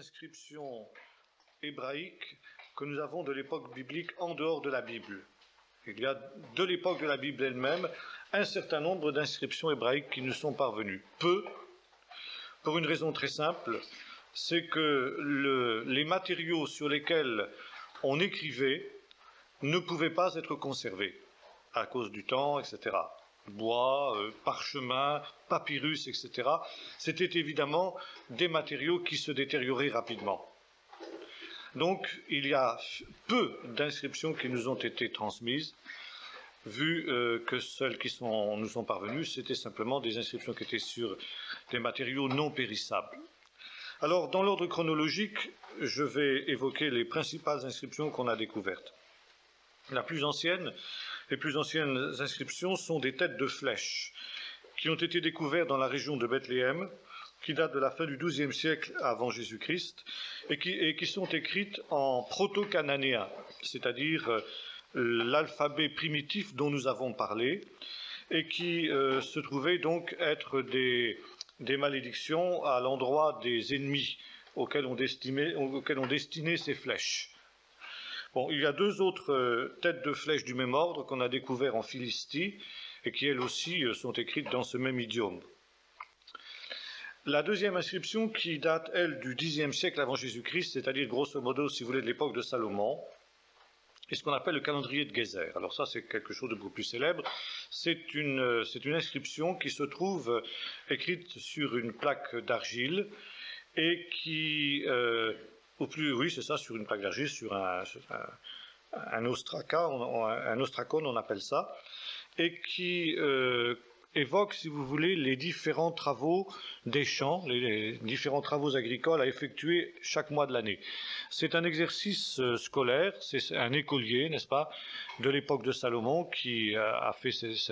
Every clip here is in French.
inscriptions hébraïques que nous avons de l'époque biblique en dehors de la Bible. Il y a de l'époque de la Bible elle-même un certain nombre d'inscriptions hébraïques qui nous sont parvenues. Peu, pour une raison très simple, c'est que les matériaux sur lesquels on écrivait ne pouvaient pas être conservés à cause du temps, etc. Bois, parchemin, papyrus, etc. C'était évidemment des matériaux qui se détérioraient rapidement. Donc, il y a peu d'inscriptions qui nous ont été transmises, vu que celles qui nous sont parvenues, c'était simplement des inscriptions qui étaient sur des matériaux non périssables. Alors, dans l'ordre chronologique, je vais évoquer les principales inscriptions qu'on a découvertes. Les plus anciennes inscriptions sont des têtes de flèches qui ont été découvertes dans la région de Bethléem, qui datent de la fin du XIIe siècle avant Jésus-Christ, et qui sont écrites en proto-cananéen, c'est-à-dire l'alphabet primitif dont nous avons parlé, et qui se trouvaient donc être des malédictions à l'endroit des ennemis auxquels on destinait ces flèches. Bon, il y a deux autres têtes de flèches du même ordre qu'on a découvertes en Philistie, et qui elles aussi sont écrites dans ce même idiome. La deuxième inscription, qui date, elle, du Xe siècle avant Jésus-Christ, c'est-à-dire grosso modo, si vous voulez, de l'époque de Salomon, est ce qu'on appelle le calendrier de Gézer. Alors ça, c'est quelque chose de beaucoup plus célèbre. C'est une inscription qui se trouve écrite sur une plaque d'argile et qui, oui, c'est ça, sur une plaque d'argile, sur un ostracone, on appelle ça, et qui évoque, si vous voulez, les différents travaux des champs, les différents travaux agricoles à effectuer chaque mois de l'année. C'est un exercice scolaire, c'est un écolier, n'est-ce pas, de l'époque de Salomon qui a fait ce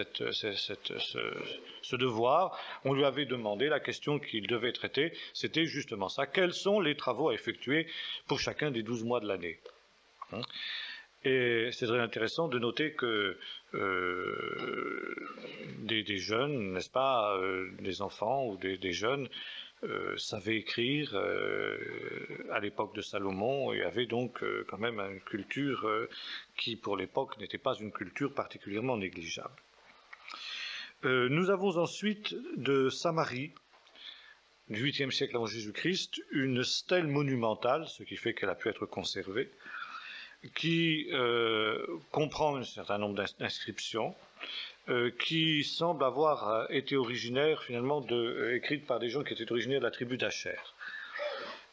devoir. On lui avait demandé, la question qu'il devait traiter, c'était justement ça. Quels sont les travaux à effectuer pour chacun des 12 mois de l'année ? Et c'est très intéressant de noter que des jeunes, n'est-ce pas, des enfants ou des jeunes savaient écrire à l'époque de Salomon et avaient donc quand même une culture qui, pour l'époque, n'était pas une culture particulièrement négligeable. Nous avons ensuite de Samarie, du 8e siècle avant Jésus-Christ, une stèle monumentale, ce qui fait qu'elle a pu être conservée, qui comprend un certain nombre d'inscriptions, qui semblent avoir été originaires, finalement, écrites par des gens qui étaient originaires de la tribu d'Acher.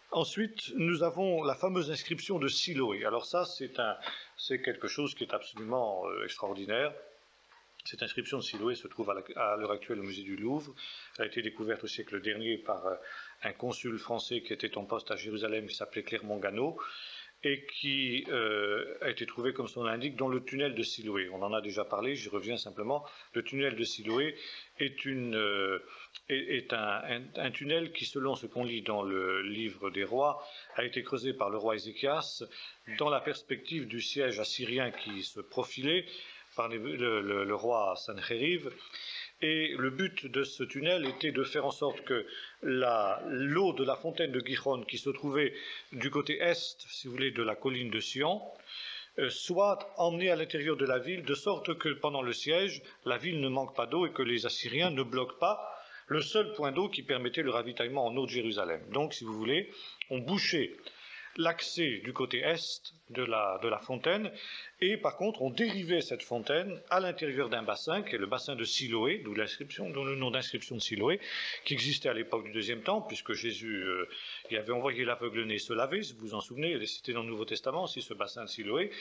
Ensuite, nous avons la fameuse inscription de Siloé. Alors ça, c'est quelque chose qui est absolument extraordinaire. Cette inscription de Siloé se trouve à l'heure actuelle au musée du Louvre. Elle a été découverte au siècle dernier par un consul français qui était en poste à Jérusalem, qui s'appelait Clermont-Ganneau, et qui a été trouvé, comme son nom l'indique, dans le tunnel de Siloé. On en a déjà parlé, j'y reviens simplement. Le tunnel de Siloé est un tunnel qui, selon ce qu'on lit dans le livre des rois, a été creusé par le roi Ézéchias dans la perspective du siège assyrien qui se profilait par le roi Sanchériv. Et le but de ce tunnel était de faire en sorte que l'eau de la fontaine de Gihon, qui se trouvait du côté est, si vous voulez, de la colline de Sion, soit emmenée à l'intérieur de la ville, de sorte que pendant le siège, la ville ne manque pas d'eau et que les Assyriens ne bloquent pas le seul point d'eau qui permettait le ravitaillement en eau de Jérusalem. Donc, si vous voulez, on bouchait l'accès du côté est de la fontaine, et par contre on dérivait cette fontaine à l'intérieur d'un bassin, qui est le bassin de Siloé, d'où le nom d'inscription de Siloé, qui existait à l'époque du deuxième temple, puisque Jésus y avait envoyé l'aveugle-né se laver, si vous vous en souvenez, il est cité dans le Nouveau Testament aussi, ce bassin de Siloé.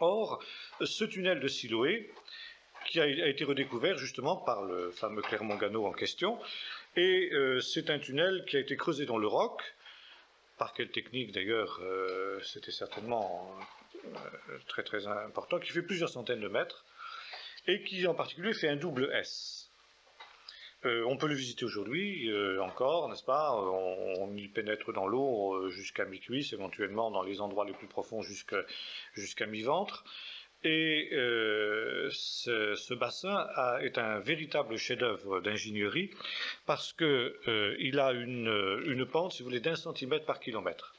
Or, ce tunnel de Siloé, qui a été redécouvert justement par le fameux Clermont-Ganneau en question, et c'est un tunnel qui a été creusé dans le roc. Par quelle technique d'ailleurs, c'était certainement très très important, qui fait plusieurs centaines de mètres, et qui en particulier fait un double S. On peut le visiter aujourd'hui encore, n'est-ce pas? On y pénètre dans l'eau jusqu'à mi-cuisse, éventuellement dans les endroits les plus profonds jusqu'à mi-ventre. Et ce bassin est un véritable chef-d'œuvre d'ingénierie parce qu'il a une pente, si vous voulez, d'1 centimètre par kilomètre.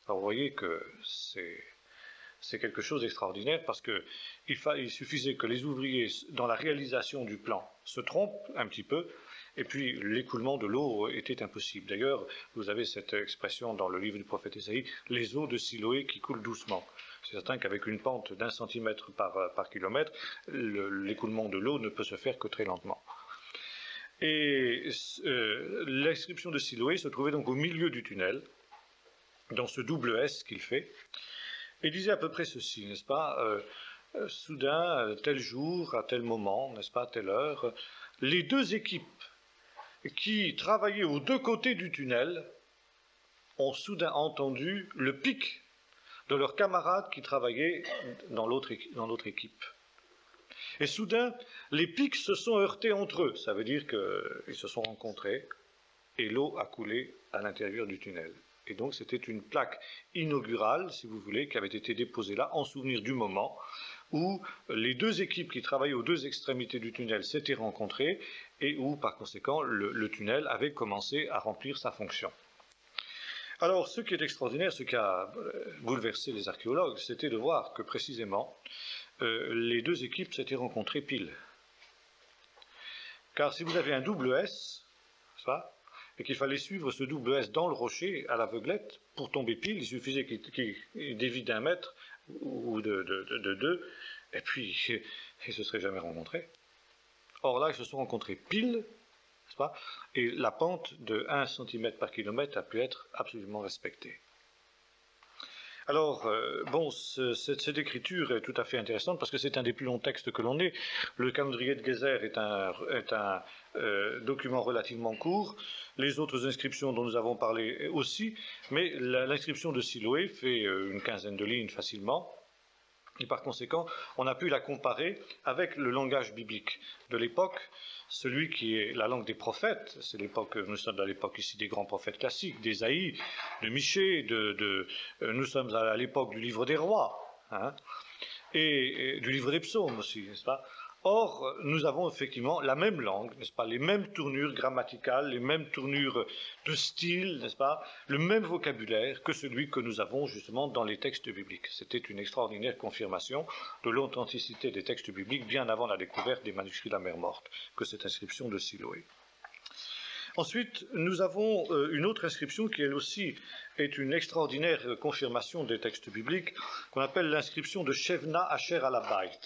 Alors vous voyez que c'est quelque chose d'extraordinaire parce qu'il suffisait que les ouvriers, dans la réalisation du plan, se trompent un petit peu, et puis l'écoulement de l'eau était impossible. D'ailleurs, vous avez cette expression dans le livre du prophète Ésaïe, les eaux de Siloé qui coulent doucement. C'est certain qu'avec une pente d'1 centimètre par kilomètre, l'écoulement de l'eau ne peut se faire que très lentement. Et l'inscription de Siloé se trouvait donc au milieu du tunnel, dans ce double S qu'il fait, et disait à peu près ceci, n'est-ce pas, soudain, tel jour, à tel moment, n'est-ce pas, à telle heure, les deux équipes qui travaillaient aux deux côtés du tunnel ont soudain entendu le pic de leurs camarades qui travaillaient dans l'autre équipe. Et soudain, les pics se sont heurtés entre eux, ça veut dire qu'ils se sont rencontrés, et l'eau a coulé à l'intérieur du tunnel. Et donc c'était une plaque inaugurale, si vous voulez, qui avait été déposée là en souvenir du moment où les deux équipes qui travaillaient aux deux extrémités du tunnel s'étaient rencontrées et où, par conséquent, le tunnel avait commencé à remplir sa fonction. Alors, ce qui est extraordinaire, ce qui a bouleversé les archéologues, c'était de voir que, précisément, les deux équipes s'étaient rencontrées pile. Car si vous avez un double S, ça, et qu'il fallait suivre ce double S dans le rocher à l'aveuglette, pour tomber pile, il suffisait qu'il dévie d'1 mètre ou de 2, et puis ils ne se seraient jamais rencontrés. Or là, ils se sont rencontrés pile, n'est-ce pas, et la pente de 1 cm par kilomètre a pu être absolument respectée. Alors, cette écriture est tout à fait intéressante parce que c'est un des plus longs textes que l'on ait. Le calendrier de Gézer est un document relativement court. Les autres inscriptions dont nous avons parlé aussi, mais l'inscription de Siloé fait une quinzaine de lignes facilement. Et par conséquent, on a pu la comparer avec le langage biblique de l'époque, celui qui est la langue des prophètes. C'est l'époque, nous sommes à l'époque ici des grands prophètes classiques, d'Ésaïe, de Michée, nous sommes à l'époque du livre des rois, hein, et du livre des psaumes aussi, n'est-ce pas ? Or, nous avons effectivement la même langue, n'est-ce pas, les mêmes tournures grammaticales, les mêmes tournures de style, n'est-ce pas, le même vocabulaire que celui que nous avons justement dans les textes bibliques. C'était une extraordinaire confirmation de l'authenticité des textes bibliques bien avant la découverte des manuscrits de la Mer Morte, que cette inscription de Siloé. Ensuite, nous avons une autre inscription qui, elle aussi, est une extraordinaire confirmation des textes bibliques, qu'on appelle l'inscription de Shevna Asher Alabait.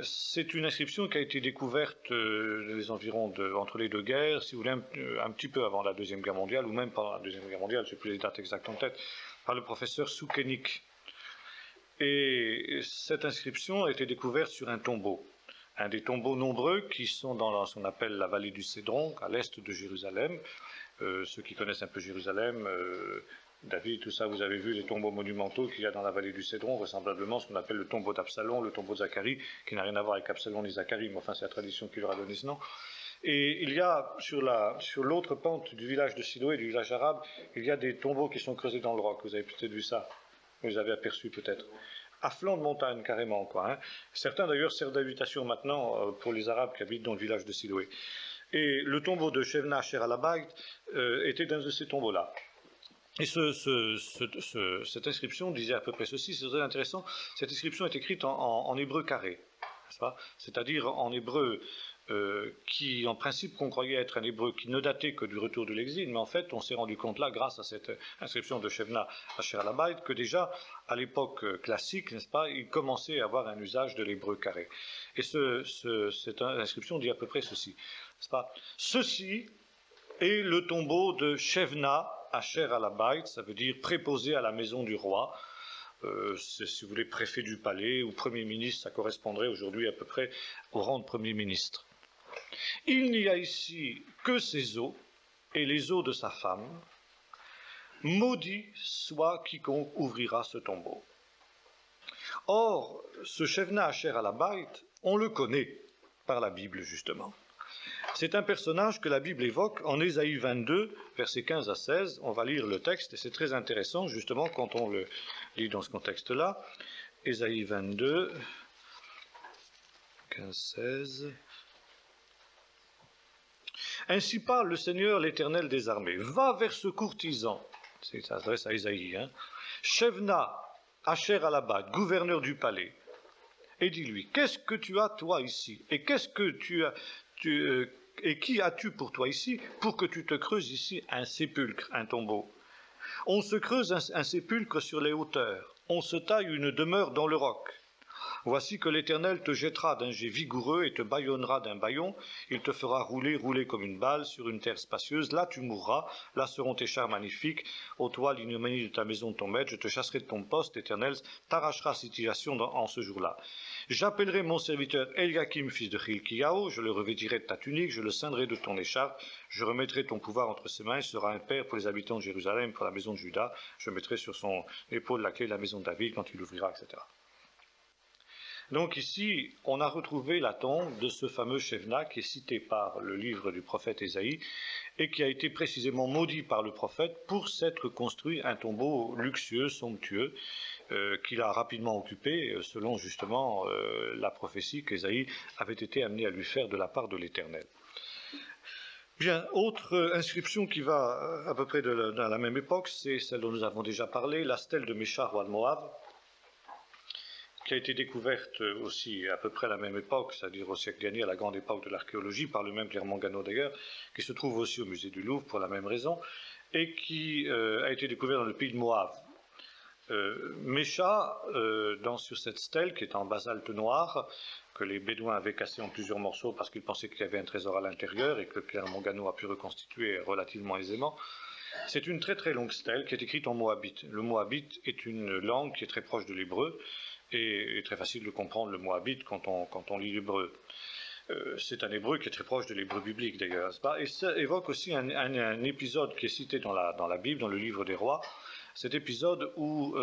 C'est une inscription qui a été découverte entre les deux guerres, si vous voulez, un petit peu avant la Deuxième Guerre mondiale, ou même pendant la Deuxième Guerre mondiale, je n'ai plus les dates exactes en tête, par le professeur Soukenik. Et cette inscription a été découverte sur un tombeau, un des tombeaux nombreux qui sont dans ce qu'on appelle la vallée du Cédron, à l'est de Jérusalem. Ceux qui connaissent un peu Jérusalem, David, tout ça, vous avez vu les tombeaux monumentaux qu'il y a dans la vallée du Cédron, vraisemblablement ce qu'on appelle le tombeau d'Absalom, le tombeau de Zacharie, qui n'a rien à voir avec Absalom ni Zacharie, mais enfin c'est la tradition qui leur a donné ce nom. Et il y a sur l'autre pente du village de Siloé, du village arabe, il y a des tombeaux qui sont creusés dans le roc. Vous avez peut-être vu ça, vous les avez aperçus peut-être. À flanc de montagne carrément, quoi. Hein. Certains d'ailleurs servent d'habitation maintenant pour les Arabes qui habitent dans le village de Siloé. Et le tombeau de Shevna Asher Alabait était dans un de ces tombeaux-là. Et cette inscription disait à peu près ceci, c'est très intéressant, cette inscription est écrite en hébreu carré, n'est-ce pas ? C'est-à-dire en hébreu qui, en principe, qu'on croyait être un hébreu qui ne datait que du retour de l'exil, mais en fait, on s'est rendu compte là, grâce à cette inscription de Shevna Asher Alabait, que déjà, à l'époque classique, n'est-ce pas, il commençait à avoir un usage de l'hébreu carré. Et cette inscription dit à peu près ceci, n'est-ce pas ? Ceci est le tombeau de Shevna Asher Alabait, ça veut dire préposé à la maison du roi. Si vous voulez, préfet du palais ou premier ministre, ça correspondrait aujourd'hui à peu près au rang de premier ministre. Il n'y a ici que ses os et les os de sa femme. Maudit soit quiconque ouvrira ce tombeau. Or, ce Shevna Asher Alabait, on le connaît par la Bible justement. C'est un personnage que la Bible évoque en Ésaïe 22, versets 15 à 16. On va lire le texte et c'est très intéressant justement quand on lit dans ce contexte-là. Ésaïe 22, 15-16. Ainsi parle le Seigneur, l'Éternel des armées. Va vers ce courtisan, ça s'adresse à Ésaïe, Shevna, Asher Alabad, gouverneur du palais, et dis-lui, qu'est-ce que tu as toi ici? Et qu'est-ce que et qui as-tu pour toi ici, pour que tu te creuses ici un sépulcre, un tombeau? On se creuse un sépulcre sur les hauteurs, on se taille une demeure dans le roc. Voici que l'Éternel te jettera d'un jet vigoureux et te bâillonnera d'un bâillon. Il te fera rouler comme une balle sur une terre spacieuse. Là tu mourras, là seront tes chars magnifiques. Ô toi, l'ignominie de ta maison de ton maître, je te chasserai de ton poste, l'Éternel t'arrachera situation en ce jour-là. J'appellerai mon serviteur Eliakim, fils de Hilkiyahu, je le revêtirai de ta tunique, je le ceindrai de ton écharpe, je remettrai ton pouvoir entre ses mains, il sera un père pour les habitants de Jérusalem, pour la maison de Juda, je mettrai sur son épaule la clé de la maison de David quand il ouvrira, etc. Donc ici, on a retrouvé la tombe de ce fameux Shevna qui est cité par le livre du prophète Ésaïe et qui a été précisément maudit par le prophète pour s'être construit un tombeau luxueux, somptueux, qu'il a rapidement occupé selon justement la prophétie qu'Ésaïe avait été amené à lui faire de la part de l'Éternel. Bien, autre inscription qui va à peu près dans la même époque, c'est celle dont nous avons déjà parlé, la stèle de Mécha, roi de Moab, qui a été découverte aussi à peu près à la même époque, c'est-à-dire au siècle dernier, à la grande époque de l'archéologie, par le même Pierre Mangano d'ailleurs, qui se trouve aussi au musée du Louvre pour la même raison, et qui a été découverte dans le pays de Moab. Mécha, sur cette stèle qui est en basalte noir, que les Bédouins avaient cassé en plusieurs morceaux parce qu'ils pensaient qu'il y avait un trésor à l'intérieur et que Pierre Mangano a pu reconstituer relativement aisément, c'est une très très longue stèle qui est écrite en moabite. Le moabite est une langue qui est très proche de l'hébreu, et très facile de comprendre le moabite quand on lit l'hébreu. C'est un hébreu qui est très proche de l'hébreu biblique d'ailleurs, n'est-ce pas? Et ça évoque aussi un épisode qui est cité dans la Bible, dans le livre des rois, cet épisode où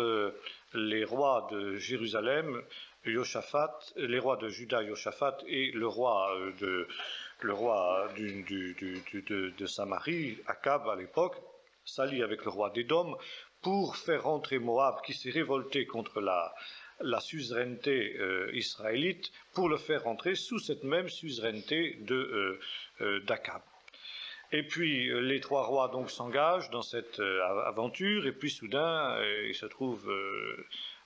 les rois de Jérusalem, les rois de Juda, Joshaphat, et le roi de Samarie, Akab à l'époque, s'allient avec le roi d'Édom pour faire rentrer Moab, qui s'est révolté contre la suzeraineté israélite, pour le faire rentrer sous cette même suzeraineté d'Akab. Et puis les trois rois donc s'engagent dans cette aventure, et puis soudain ils se trouvent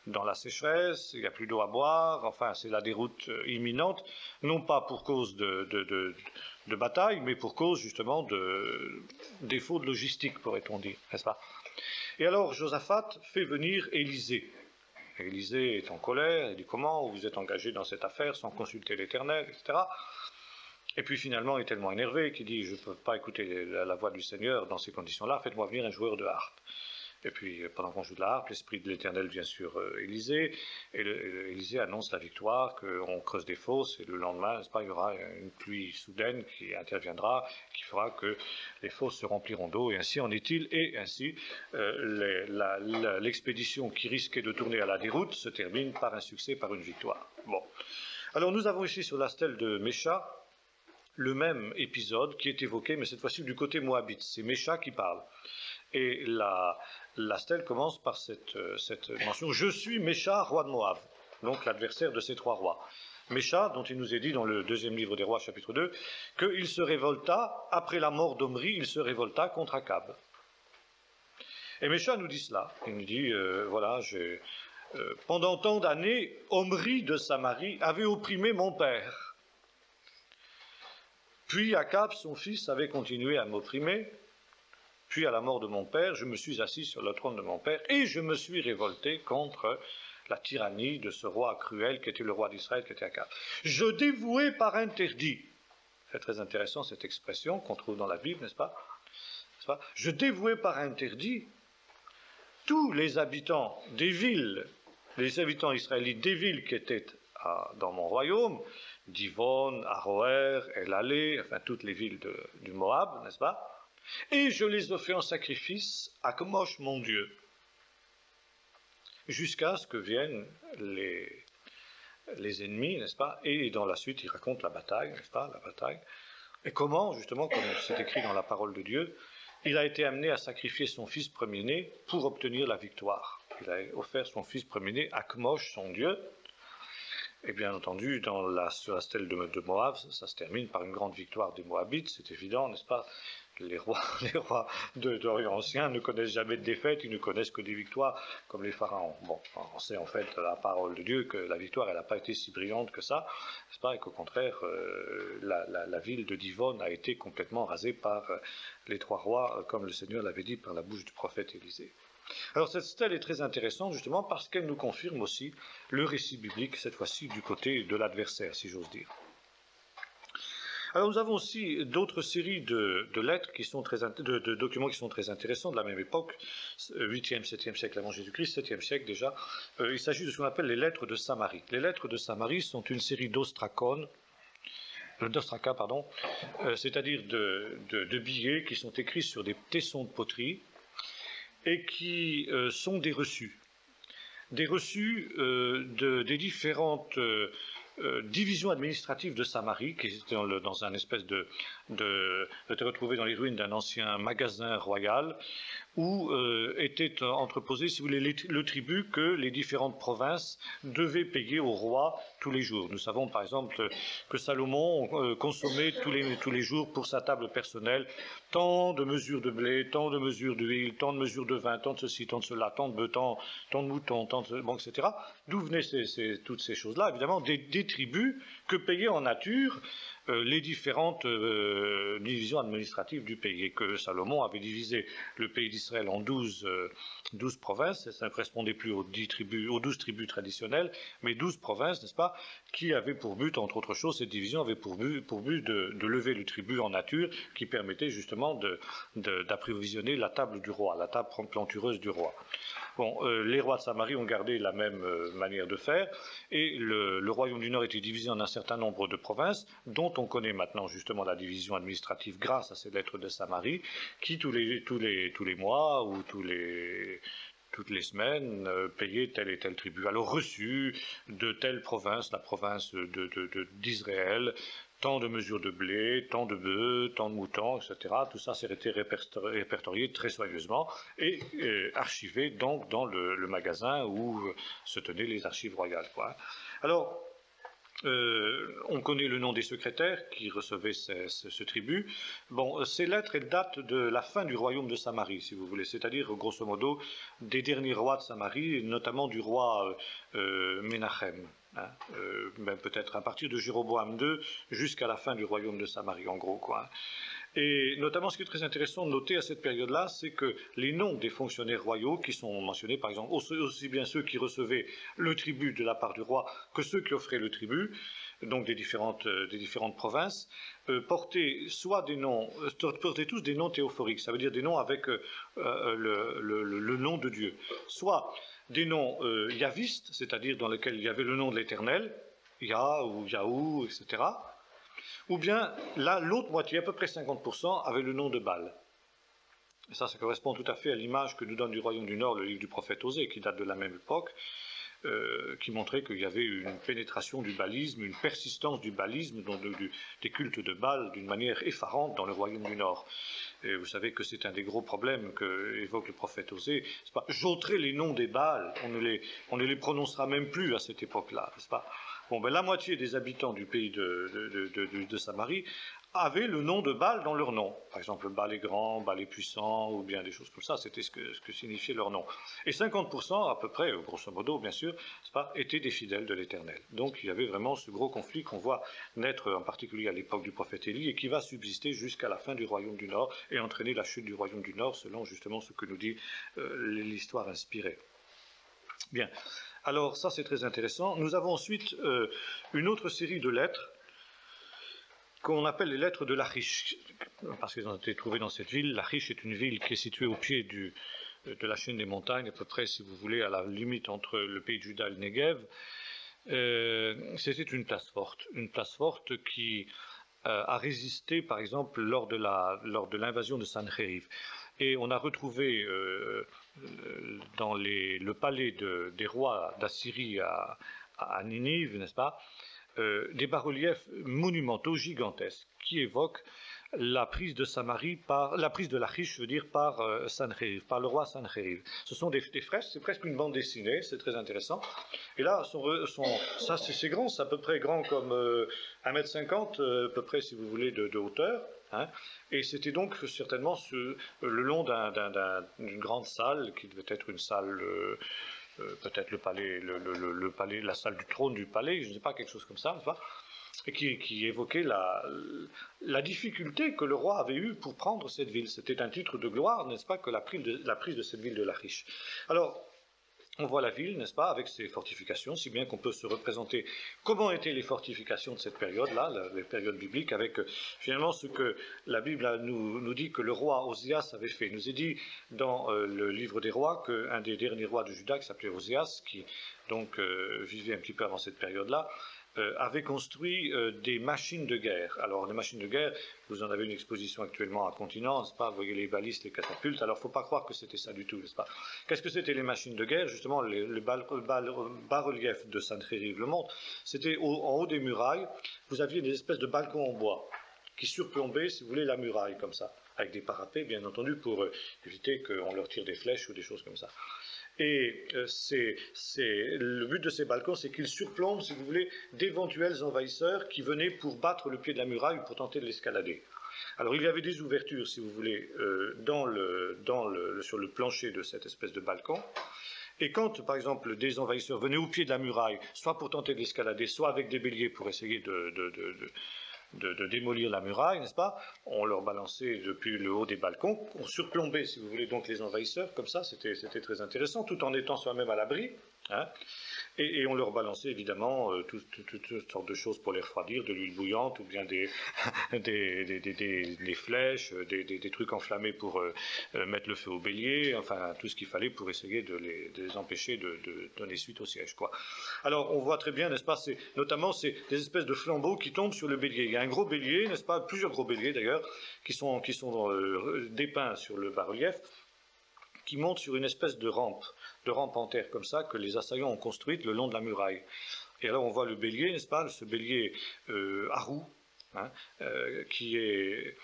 dans la sécheresse, il n'y a plus d'eau à boire, enfin c'est la déroute imminente, non pas pour cause de bataille, mais pour cause justement de défaut de logistique, pourrait-on dire, n'est-ce pas? Et alors Josaphat fait venir Élisée. Élisée est en colère, il dit comment vous êtes engagé dans cette affaire sans consulter l'Éternel, etc. Et puis finalement il est tellement énervé qu'il dit je ne peux pas écouter la voix du Seigneur dans ces conditions-là, faites-moi venir un joueur de harpe. Et puis pendant qu'on joue de la harpe, l'esprit de l'Éternel vient sur Élisée, et Élisée annonce la victoire, qu'on creuse des fosses, et le lendemain, n'est-ce pas, il y aura une pluie soudaine qui interviendra, qui fera que les fosses se rempliront d'eau, et ainsi en est-il, et ainsi l'expédition qui risquait de tourner à la déroute se termine par un succès, par une victoire. Bon. Alors nous avons ici sur la stèle de Mécha le même épisode qui est évoqué, mais cette fois-ci du côté moabite. C'est Mécha qui parle. Et la stèle commence par cette mention « Je suis Mécha, roi de Moab », donc l'adversaire de ces trois rois. Mécha, dont il nous est dit dans le deuxième livre des rois, chapitre 2, qu'il se révolta, après la mort d'Omri, il se révolta contre Akab. Et Mécha nous dit cela. Il nous dit, pendant tant d'années, Omri de Samarie avait opprimé mon père. Puis Akab, son fils, avait continué à m'opprimer. Puis à la mort de mon père, je me suis assis sur le trône de mon père et je me suis révolté contre la tyrannie de ce roi cruel qui était le roi d'Israël, qui était Akab. Je dévouai par interdit. C'est très intéressant cette expression qu'on trouve dans la Bible, n'est-ce pas? Je dévouai par interdit tous les habitants des villes, les habitants israélites des villes qui étaient dans mon royaume, Divon, Aroer, El-Alé, enfin toutes les villes du Moab, n'est-ce pas? Et je les ai fait en sacrifice à Kemosh, mon Dieu, jusqu'à ce que viennent les ennemis, n'est-ce pas? Et dans la suite, il raconte la bataille, n'est-ce pas? La bataille. Et comment, justement, comme c'est écrit dans la parole de Dieu, il a été amené à sacrifier son fils premier-né pour obtenir la victoire. Il a offert son fils premier-né à Kmosh, son dieu. Et bien entendu, sur la stèle de Moab, ça se termine par une grande victoire des Moabites, c'est évident, n'est-ce pas? Les rois d'Orient ancien ne connaissent jamais de défaite, ils ne connaissent que des victoires comme les pharaons. Bon, on sait en fait la parole de Dieu que la victoire, elle n'a pas été si brillante que ça, n'est-ce pas? Et qu'au contraire, la ville de Divonne a été complètement rasée par les 3 rois, comme le Seigneur l'avait dit par la bouche du prophète Élisée. Alors cette stèle est très intéressante justement parce qu'elle nous confirme aussi le récit biblique, cette fois-ci du côté de l'adversaire, si j'ose dire. Alors nous avons aussi d'autres séries de lettres de documents qui sont très intéressants de la même époque, 8e, 7e siècle avant Jésus-Christ, 7e siècle déjà. Il s'agit de ce qu'on appelle les lettres de Samarie. Les lettres de Samarie sont une série d'ostracas, c'est-à-dire de billets qui sont écrits sur des tessons de poterie et qui sont des reçus. Des reçus des différentes divisions administratives de Samarie, qui étaient dans un espèce étaient retrouvées dans les ruines d'un ancien magasin royal, où était entreposé, si vous voulez, le tribut que les différentes provinces devaient payer au roi tous les jours. Nous savons par exemple que Salomon consommait tous les jours pour sa table personnelle tant de mesures de blé, tant de mesures d'huile, tant de mesures de vin, tant de ceci, tant de cela, tant de bœufs, tant de moutons, etc. D'où venaient toutes ces choses-là? Évidemment, des tribus que payaient en nature les différentes divisions administratives du pays, et que Salomon avait divisé le pays d'Israël en 12 provinces, et ça ne correspondait plus aux 12 tribus traditionnelles, mais 12 provinces, n'est-ce pas, qui avaient pour but, entre autres choses, cette division avait pour but de lever le tribut en nature, qui permettait justement d'approvisionner la table du roi, la table plantureuse du roi. Bon, les rois de Samarie ont gardé la même manière de faire, et le royaume du Nord était divisé en un certain nombre de provinces, dont on connaît maintenant justement la division administrative grâce à ces lettres de Samarie, qui tous les mois ou toutes les semaines payaient tel et tel tribut. Alors reçu de telle province, la province d'Israël, tant de mesures de blé, tant de bœufs, tant de moutons, etc. Tout ça s'est été répertorié très soigneusement et archivé donc dans le magasin où se tenaient les archives royales, quoi. Alors, on connaît le nom des secrétaires qui recevaient ce tribut. Bon, ces lettres, elles datent de la fin du royaume de Samarie, si vous voulez, c'est-à-dire, grosso modo, des derniers rois de Samarie, notamment du roi Menachem. Même peut-être à partir de Jéroboam II jusqu'à la fin du royaume de Samarie, en gros, quoi. Et notamment, ce qui est très intéressant de noter à cette période-là, c'est que les noms des fonctionnaires royaux qui sont mentionnés, par exemple, aussi bien ceux qui recevaient le tribut de la part du roi que ceux qui offraient le tribut, donc des différentes provinces, portaient tous des noms théophoriques, ça veut dire des noms avec le nom de Dieu, soit des noms yavistes, c'est-à-dire dans lesquels il y avait le nom de l'Éternel, Yah ou Yahou, etc., ou bien, là, l'autre moitié, à peu près 50%, avait le nom de Baal. Et ça correspond tout à fait à l'image que nous donne du royaume du Nord le livre du prophète Osée, qui date de la même époque, qui montrait qu'il y avait une pénétration du baalisme, une persistance du baalisme, donc des cultes de Baal, d'une manière effarante dans le royaume du Nord. Et vous savez que c'est un des gros problèmes qu'évoque le prophète Osée. C'est pas, j'ôterai les noms des Baals, on ne les prononcera même plus à cette époque-là, n'est-ce pas? Bon, ben, la moitié des habitants du pays de Samarie avaient le nom de Baal dans leur nom. Par exemple, Baal est grand, Baal est puissant, ou bien des choses comme ça, c'était ce que signifiait leur nom. Et 50%, à peu près, grosso modo, bien sûr, étaient des fidèles de l'Éternel. Donc il y avait vraiment ce gros conflit qu'on voit naître, en particulier à l'époque du prophète Élie, et qui va subsister jusqu'à la fin du royaume du Nord, et entraîner la chute du royaume du Nord, selon justement ce que nous dit l'histoire inspirée. Bien. Alors ça c'est très intéressant. Nous avons ensuite une autre série de lettres qu'on appelle les lettres de Lachish, parce qu'elles ont été trouvées dans cette ville. Lachish est une ville qui est située au pied de la chaîne des montagnes, à peu près, si vous voulez, à la limite entre le pays de Juda et le Negev. C'était une place forte qui a résisté, par exemple, lors de l'invasion de Sancheriv. Et on a retrouvé dans le palais des rois d'Assyrie à Ninive, n'est-ce pas, des bas-reliefs monumentaux gigantesques qui évoquent la prise de Samarie la prise de Lachish, je veux dire, par Sancheriv, par le roi Sancheriv. Ce sont des fresques, c'est presque une bande dessinée, c'est très intéressant. Et là, ça c'est grand, c'est à peu près grand comme 1,50 m, à peu près, si vous voulez, de hauteur. Hein. Et c'était donc certainement le long d'une grande salle, qui devait être une salle, peut-être le palais, la salle du trône du palais, je ne sais pas, quelque chose comme ça, n'est-ce pas, et qui évoquait la difficulté que le roi avait eue pour prendre cette ville. C'était un titre de gloire, n'est-ce pas, que la prise de cette ville de Lachish. Alors, on voit la ville, n'est-ce pas, avec ses fortifications, si bien qu'on peut se représenter comment étaient les fortifications de cette période-là, les périodes bibliques, avec finalement ce que la Bible nous dit que le roi Ozias avait fait. Il nous est dit dans le livre des rois qu'un des derniers rois de Juda, qui s'appelait Ozias, qui donc vivait un petit peu avant cette période-là, avait construit des machines de guerre. Alors, les machines de guerre, vous en avez une exposition actuellement à Continent, n'est-ce pas? Vous voyez les balistes, les catapultes. Alors, il ne faut pas croire que c'était ça du tout, n'est-ce pas? Qu'est-ce que c'était les machines de guerre? Justement, le bas-relief de Sancheriv le montre. C'était en haut des murailles, vous aviez des espèces de balcons en bois qui surplombaient, si vous voulez, la muraille, comme ça, avec des parapets, bien entendu, pour éviter qu'on leur tire des flèches ou des choses comme ça. Et le but de ces balcons, c'est qu'ils surplombent, si vous voulez, d'éventuels envahisseurs qui venaient pour battre le pied de la muraille ou pour tenter de l'escalader. Alors il y avait des ouvertures, si vous voulez, sur le plancher de cette espèce de balcon. Et quand, par exemple, des envahisseurs venaient au pied de la muraille, soit pour tenter de l'escalader, soit avec des béliers pour essayer de démolir la muraille, n'est-ce pas? On leur balançait depuis le haut des balcons, on surplombait, si vous voulez, donc les envahisseurs, comme ça, c'était très intéressant, tout en étant soi-même à l'abri, hein, et on leur balançait évidemment toutes sortes de choses pour les refroidir, de l'huile bouillante, ou bien des flèches, des trucs enflammés pour mettre le feu au bélier, enfin tout ce qu'il fallait pour essayer de les empêcher de donner suite au siège, quoi. Alors on voit très bien, n'est-ce pas, notamment c'est des espèces de flambeaux qui tombent sur le bélier. Il y a un gros bélier, n'est-ce pas, plusieurs gros béliers d'ailleurs, qui sont dépeints sur le bas-relief, qui montent sur une espèce de rampe en terre comme ça, que les assaillants ont construite le long de la muraille. Et alors on voit le bélier, n'est-ce pas, ce bélier à roues, hein, qui est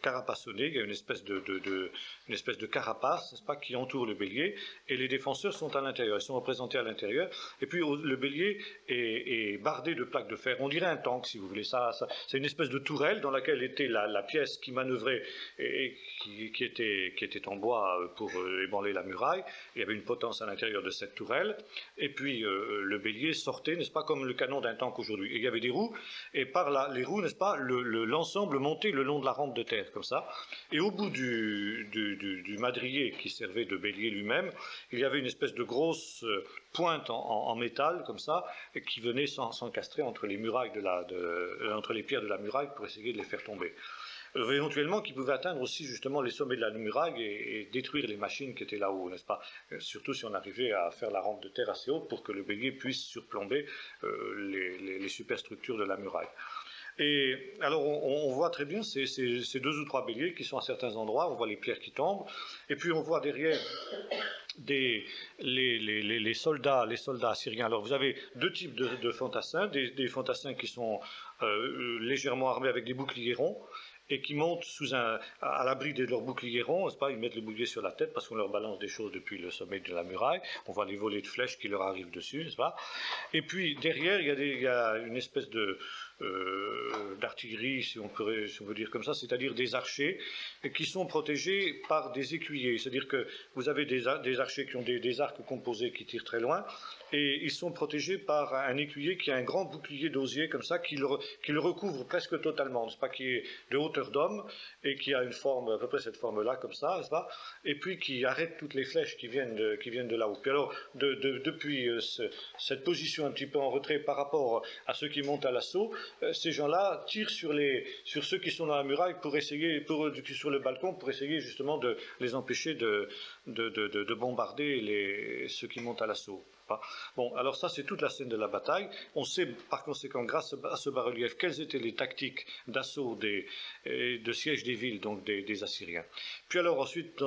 carapaçonné, il y a une espèce de carapace, n'est-ce pas, qui entoure le bélier, et les défenseurs sont à l'intérieur, ils sont représentés à l'intérieur, et puis le bélier est bardé de plaques de fer, on dirait un tank, si vous voulez, c'est une espèce de tourelle dans laquelle était la pièce qui manœuvrait et qui était en bois pour ébranler la muraille. Il y avait une potence à l'intérieur de cette tourelle, et puis le bélier sortait, n'est-ce pas, comme le canon d'un tank aujourd'hui. Et il y avait des roues, et par les roues, n'est-ce pas, l'ensemble montait le long de la rampe de terre, comme ça. Et au bout du madrier qui servait de bélier lui-même, il y avait une espèce de grosse pointe en métal, comme ça, qui venait s'encastrer entre les murailles entre les pierres de la muraille pour essayer de les faire tomber. Éventuellement qui pouvaient atteindre aussi justement les sommets de la muraille et détruire les machines qui étaient là-haut, n'est-ce pas? Surtout si on arrivait à faire la rampe de terre assez haute pour que le bélier puisse surplomber les superstructures de la muraille. Et alors on voit très bien ces 2 ou 3 béliers qui sont à certains endroits, on voit les pierres qui tombent, et puis on voit derrière les soldats assyriens. Alors vous avez 2 types de fantassins, des fantassins qui sont légèrement armés avec des boucliers ronds, et qui montent à l'abri de leurs boucliers ronds, n'est-ce pas? Ils mettent les boucliers sur la tête parce qu'on leur balance des choses depuis le sommet de la muraille. On voit les volées de flèches qui leur arrivent dessus, n'est-ce pas? Et puis derrière, il y a une espèce d'artillerie, si on veut dire comme ça, c'est-à-dire des archers qui sont protégés par des écuyers. C'est-à-dire que vous avez des archers qui ont des arcs composés qui tirent très loin, et ils sont protégés par un écuyer qui a un grand bouclier d'osier comme ça, qui le recouvre presque totalement, n'est-ce pas, qui est de hauteur d'homme, et qui a une forme, à peu près cette forme-là, comme ça, n'est-ce pas, et puis qui arrête toutes les flèches qui viennent de là-haut. Puis alors, depuis cette position un petit peu en retrait par rapport à ceux qui montent à l'assaut, ces gens-là tirent sur ceux qui sont dans la muraille sur le balcon, pour essayer justement de les empêcher de bombarder ceux qui montent à l'assaut. Bon, alors ça c'est toute la scène de la bataille. On sait par conséquent, grâce à ce bas-relief, quelles étaient les tactiques d'assaut de siège des villes, donc des Assyriens. Puis alors ensuite,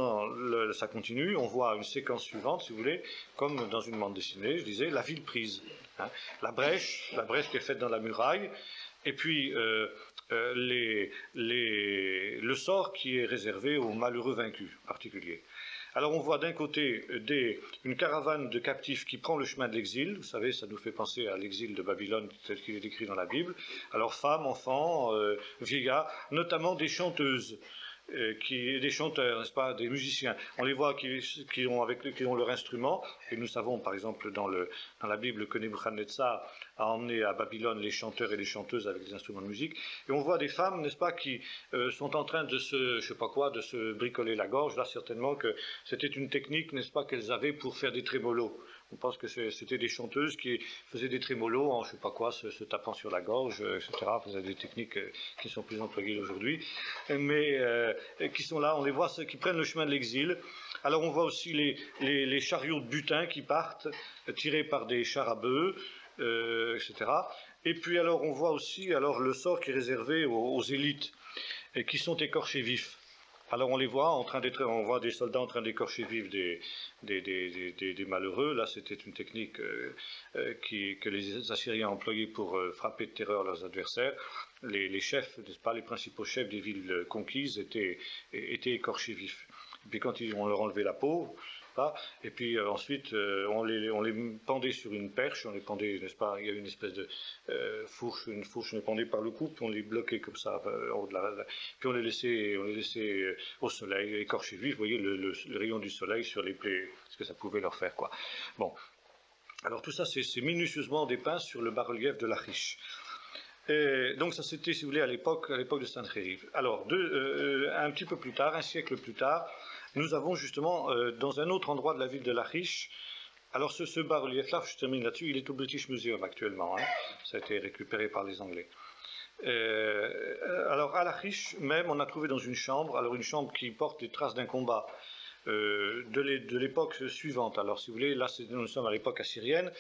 ça continue, on voit une séquence suivante, si vous voulez, comme dans une bande dessinée, je disais, la ville prise. Hein, la brèche qui est faite dans la muraille, et puis le sort qui est réservé aux malheureux vaincus en particulier. Alors on voit d'un côté une caravane de captifs qui prend le chemin de l'exil. Vous savez, ça nous fait penser à l'exil de Babylone tel qu'il est décrit dans la Bible. Alors femmes, enfants, vieillards, notamment des chanteuses. Des chanteurs, n'est-ce pas, des musiciens. On les voit qui ont leur instrument, et nous savons par exemple dans la Bible que Nebuchadnezzar a emmené à Babylone les chanteurs et les chanteuses avec des instruments de musique, et on voit des femmes, n'est-ce pas, qui sont en train de de se bricoler la gorge. Là, certainement que c'était une technique, n'est-ce pas, qu'elles avaient pour faire des trémolos. On pense que c'était des chanteuses qui faisaient des trémolos en se tapant sur la gorge, etc. Faisaient des techniques qui sont plus employées aujourd'hui, mais qui sont là, on les voit, qui prennent le chemin de l'exil. Alors on voit aussi les chariots de butin qui partent, tirés par des chars à bœufs, etc. Et puis alors on voit aussi le sort qui est réservé aux élites, et qui sont écorchés vifs. Alors on les voit on voit des soldats en train d'écorcher vifs des malheureux. Là, c'était une technique que les Assyriens employaient pour frapper de terreur leurs adversaires. Les chefs, n'est-ce pas, les principaux chefs des villes conquises étaient écorchés vifs. Et puis quand on leur enlevait la peau, et puis ensuite on les pendait sur une perche, on les pendait, n'est-ce pas, il y avait une espèce de fourche, on les pendait par le cou, puis on les bloquait comme ça, puis on les laissait au soleil, écorchés vifs. Vous voyez le rayon du soleil sur les plaies, ce que ça pouvait leur faire, quoi. Bon, alors tout ça c'est minutieusement dépeint sur le bas-relief de Lachish. Donc ça c'était, si vous voulez, à l'époque de Sancheriv. Alors un petit peu plus tard, un siècle plus tard, nous avons justement, dans un autre endroit de la ville de Lachish, alors ce bas-relief-là, je termine là-dessus, il est au British Museum actuellement, ça a été récupéré par les Anglais. Alors à Lachish même, on a trouvé dans une chambre qui porte les traces d'un combat de l'époque suivante. Alors si vous voulez, là nous sommes à l'époque assyrienne,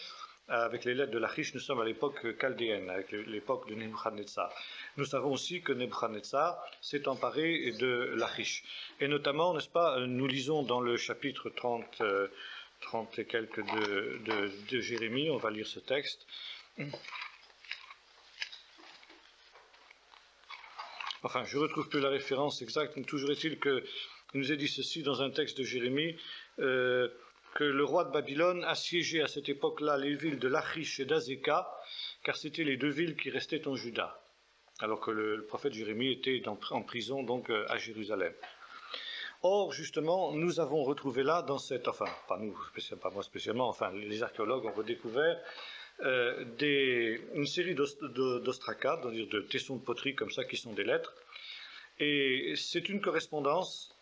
avec les lettres de Lachish, nous sommes à l'époque chaldéenne, avec l'époque de Nebuchadnezzar. Nous savons aussi que Nebuchadnezzar s'est emparé de Lachish. Et notamment, n'est-ce pas, nous lisons dans le chapitre 30 et quelques de Jérémie, on va lire ce texte. Enfin, je ne retrouve plus la référence exacte, mais toujours est-il qu'il nous est dit ceci dans un texte de Jérémie, que le roi de Babylone assiégeait à cette époque-là les villes de Lachish et d'Azéka, car c'était les deux villes qui restaient en Juda, alors que le prophète Jérémie était en prison donc à Jérusalem. Or, justement, nous avons retrouvé là, dans cette, enfin, pas moi spécialement, enfin, les archéologues ont redécouvert une série d'ostracades, c'est-à-dire de tessons de poterie comme ça, qui sont des lettres, et c'est une correspondance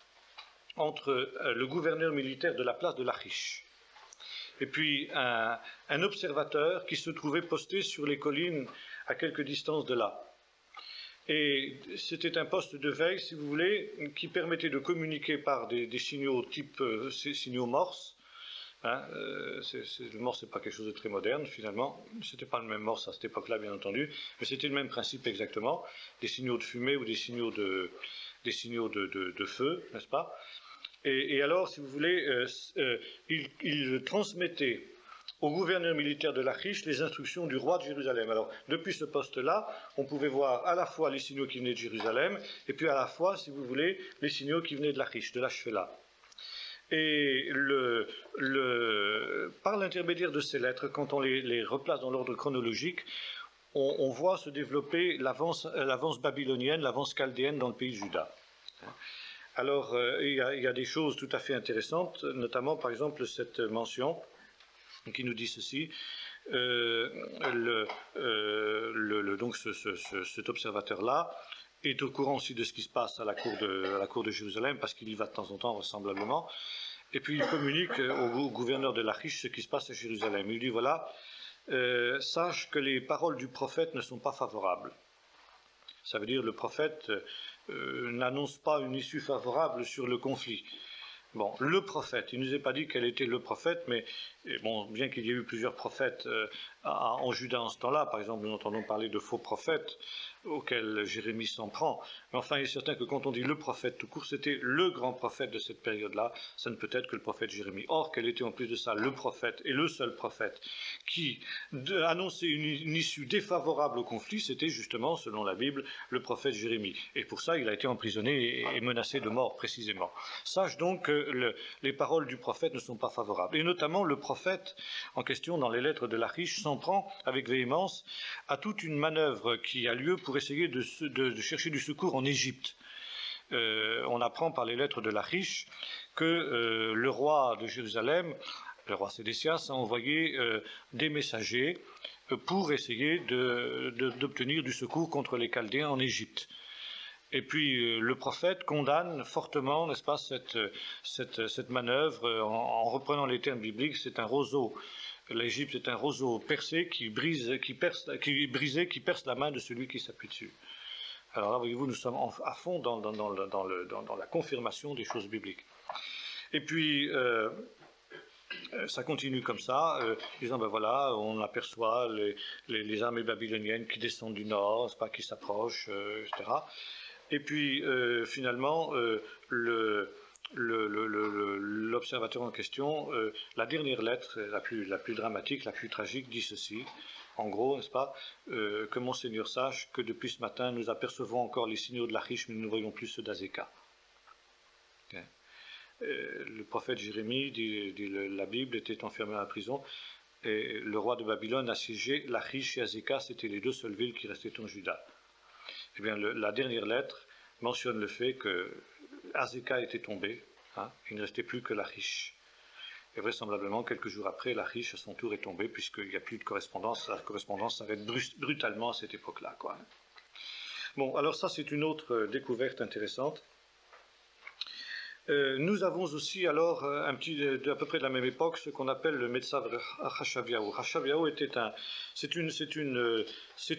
entre le gouverneur militaire de la place de Lachish et puis un observateur qui se trouvait posté sur les collines à quelque distance de là. Et c'était un poste de veille, si vous voulez, qui permettait de communiquer par des signaux type signaux Morse. Le Morse, c'est pas quelque chose de très moderne finalement. C'était pas le même Morse à cette époque-là, bien entendu, mais c'était le même principe exactement. Des signaux de fumée ou des signaux de feu, n'est-ce pas? Et alors, si vous voulez, il transmettait au gouverneur militaire de Lachish les instructions du roi de Jérusalem. Alors, depuis ce poste-là, on pouvait voir à la fois les signaux qui venaient de Jérusalem, et puis à la fois, si vous voulez, les signaux qui venaient de Lachish, de l'Ashphéla. Et par l'intermédiaire de ces lettres, quand on les replace dans l'ordre chronologique, on voit se développer l'avance babylonienne, l'avance chaldéenne dans le pays de Juda. Alors, il y a des choses tout à fait intéressantes, notamment, par exemple, cette mention qui nous dit ceci. Donc, cet observateur-là est au courant aussi de ce qui se passe à la cour de Jérusalem, parce qu'il y va de temps en temps, vraisemblablement. Et puis, il communique au gouverneur de Lachish ce qui se passe à Jérusalem. Il dit, voilà, sache que les paroles du prophète ne sont pas favorables. Ça veut dire le prophète n'annonce pas une issue favorable sur le conflit. Bon, le prophète, il ne nous est pas dit quel était le prophète, mais bon, bien qu'il y ait eu plusieurs prophètes en Juda en ce temps-là, par exemple, nous entendons parler de faux prophètes auxquels Jérémie s'en prend, mais enfin, il est certain que quand on dit le prophète tout court, c'était le grand prophète de cette période-là, ça ne peut être que le prophète Jérémie. Or, quel était en plus de ça le prophète, et le seul prophète, qui annonçait une issue défavorable au conflit, c'était justement, selon la Bible, le prophète Jérémie. Et pour ça, il a été emprisonné et menacé de mort, précisément. Sache donc que les paroles du prophète ne sont pas favorables. Et notamment, le prophète en question, dans les lettres de l'Achish, s'en prend avec véhémence à toute une manœuvre qui a lieu pour essayer de chercher du secours en Égypte. On apprend par les lettres de l'Achish que le roi de Jérusalem, le roi Sédécias, a envoyé des messagers pour essayer d'obtenir du secours contre les Chaldéens en Égypte. Et puis le prophète condamne fortement, n'est-ce pas, cette manœuvre en reprenant les termes bibliques. C'est un roseau. L'Égypte est un roseau percé qui perce la main de celui qui s'appuie dessus. Alors là, voyez-vous, nous sommes à fond dans la confirmation des choses bibliques. Et puis ça continue comme ça, disant ben voilà, on aperçoit les armées babyloniennes qui descendent du nord, n'est-ce pas, qui s'approchent, etc. Et puis finalement, l'observateur en question, la dernière lettre, la plus dramatique, la plus tragique, dit ceci. En gros, n'est-ce pas, que Monseigneur sache que depuis ce matin, nous apercevons encore les signaux de l'Achish, mais nous ne voyons plus ceux d'Azéka. Okay. Le prophète Jérémie, dit la Bible, était enfermé en prison, et le roi de Babylone assiégeait l'Achish et Azéka, c'était les deux seules villes qui restaient en Juda. Eh bien, la dernière lettre mentionne le fait que Azéka était tombé, hein, il ne restait plus que l'Achish. Et vraisemblablement, quelques jours après, l'Achish à son tour est tombé, puisqu'il n'y a plus de correspondance. La correspondance s'arrête brutalement à cette époque-là, quoi. Bon, alors ça, c'est une autre découverte intéressante. Nous avons aussi alors à peu près de la même époque ce qu'on appelle le Metzav Chashaviahu. Chashaviahu c'est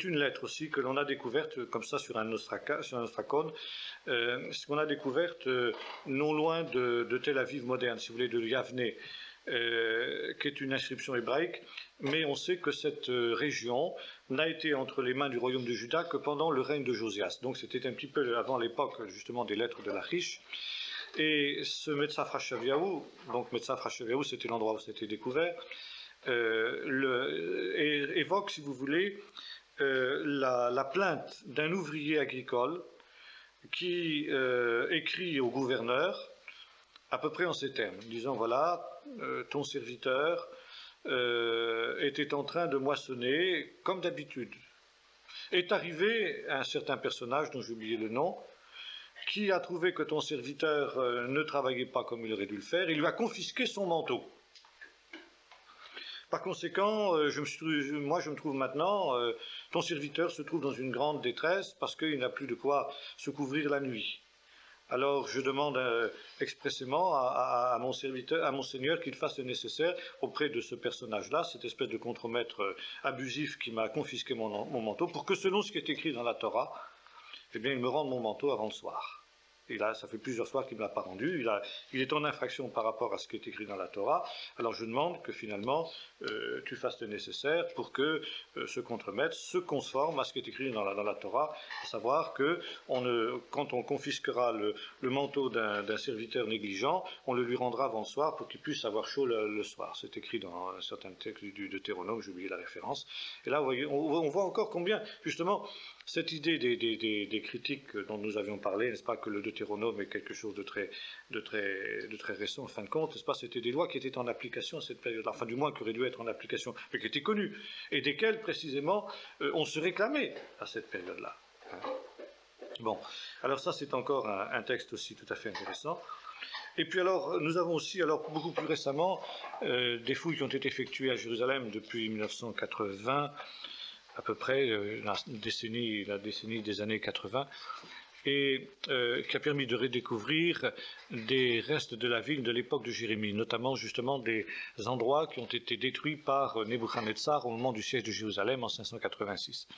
une lettre aussi que l'on a découverte comme ça sur un ostracone, ce qu'on a découverte non loin de Tel Aviv moderne, si vous voulez, de Yavne, qui est une inscription hébraïque, mais on sait que cette région n'a été entre les mains du royaume de Juda que pendant le règne de Josias. Donc c'était un petit peu avant l'époque justement des lettres de l'Achish. Et ce Metzav Chashaviahu, donc Metzav Chashaviahu, c'était l'endroit où c'était découvert, évoque, si vous voulez, la plainte d'un ouvrier agricole qui écrit au gouverneur à peu près en ces termes, disant voilà, ton serviteur était en train de moissonner comme d'habitude. Est arrivé un certain personnage dont j'ai oublié le nom, qui a trouvé que ton serviteur ne travaillait pas comme il aurait dû le faire, il lui a confisqué son manteau. Par conséquent, je me trouve maintenant, ton serviteur se trouve dans une grande détresse parce qu'il n'a plus de quoi se couvrir la nuit. Alors je demande expressément à mon serviteur, à mon Seigneur, qu'il fasse le nécessaire auprès de ce personnage-là, cette espèce de contremaître abusif qui m'a confisqué mon manteau, pour que selon ce qui est écrit dans la Torah, eh bien, il me rende mon manteau avant le soir. Et là, ça fait plusieurs soirs qu'il ne me l'a pas rendu. Il est en infraction par rapport à ce qui est écrit dans la Torah. Alors je demande que finalement, tu fasses le nécessaire pour que ce contremaître se conforme à ce qui est écrit dans la Torah, à savoir que quand on confisquera le manteau d'un serviteur négligent, on le lui rendra avant le soir pour qu'il puisse avoir chaud le soir. C'est écrit dans un certain texte du Deutéronome, j'ai oublié la référence. Et là, vous voyez, on voit encore combien, justement, cette idée des critiques dont nous avions parlé, n'est-ce pas, que le Deutéronome est quelque chose de très récent, en fin de compte, n'est-ce pas, c'était des lois qui étaient en application à cette période-là, enfin du moins qui auraient dû être en application, mais qui étaient connues, et desquelles, précisément, on se réclamait à cette période-là. Bon, alors ça c'est encore un texte aussi tout à fait intéressant. Et puis alors, nous avons aussi, beaucoup plus récemment, des fouilles qui ont été effectuées à Jérusalem depuis 1980, à peu près la décennie des années 80, et qui a permis de redécouvrir des restes de la ville de l'époque de Jérémie, notamment justement des endroits qui ont été détruits par Nebuchadnezzar au moment du siège de Jérusalem en 586.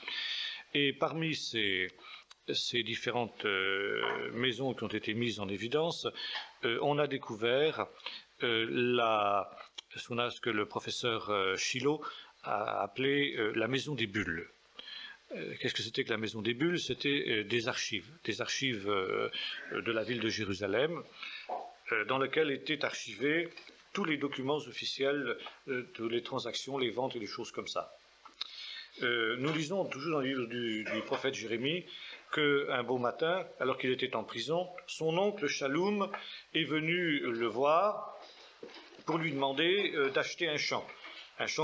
Et parmi ces ces différentes maisons qui ont été mises en évidence, on a découvert ce que le professeur Chillot a appelé la maison des bulles. Qu'est-ce que c'était que la maison des bulles? C'était des archives de la ville de Jérusalem, dans lesquelles étaient archivés tous les documents officiels, toutes les transactions, les ventes et des choses comme ça. Nous lisons toujours dans le livre du prophète Jérémie qu'un beau matin, alors qu'il était en prison, son oncle Shaloum est venu le voir pour lui demander d'acheter un champ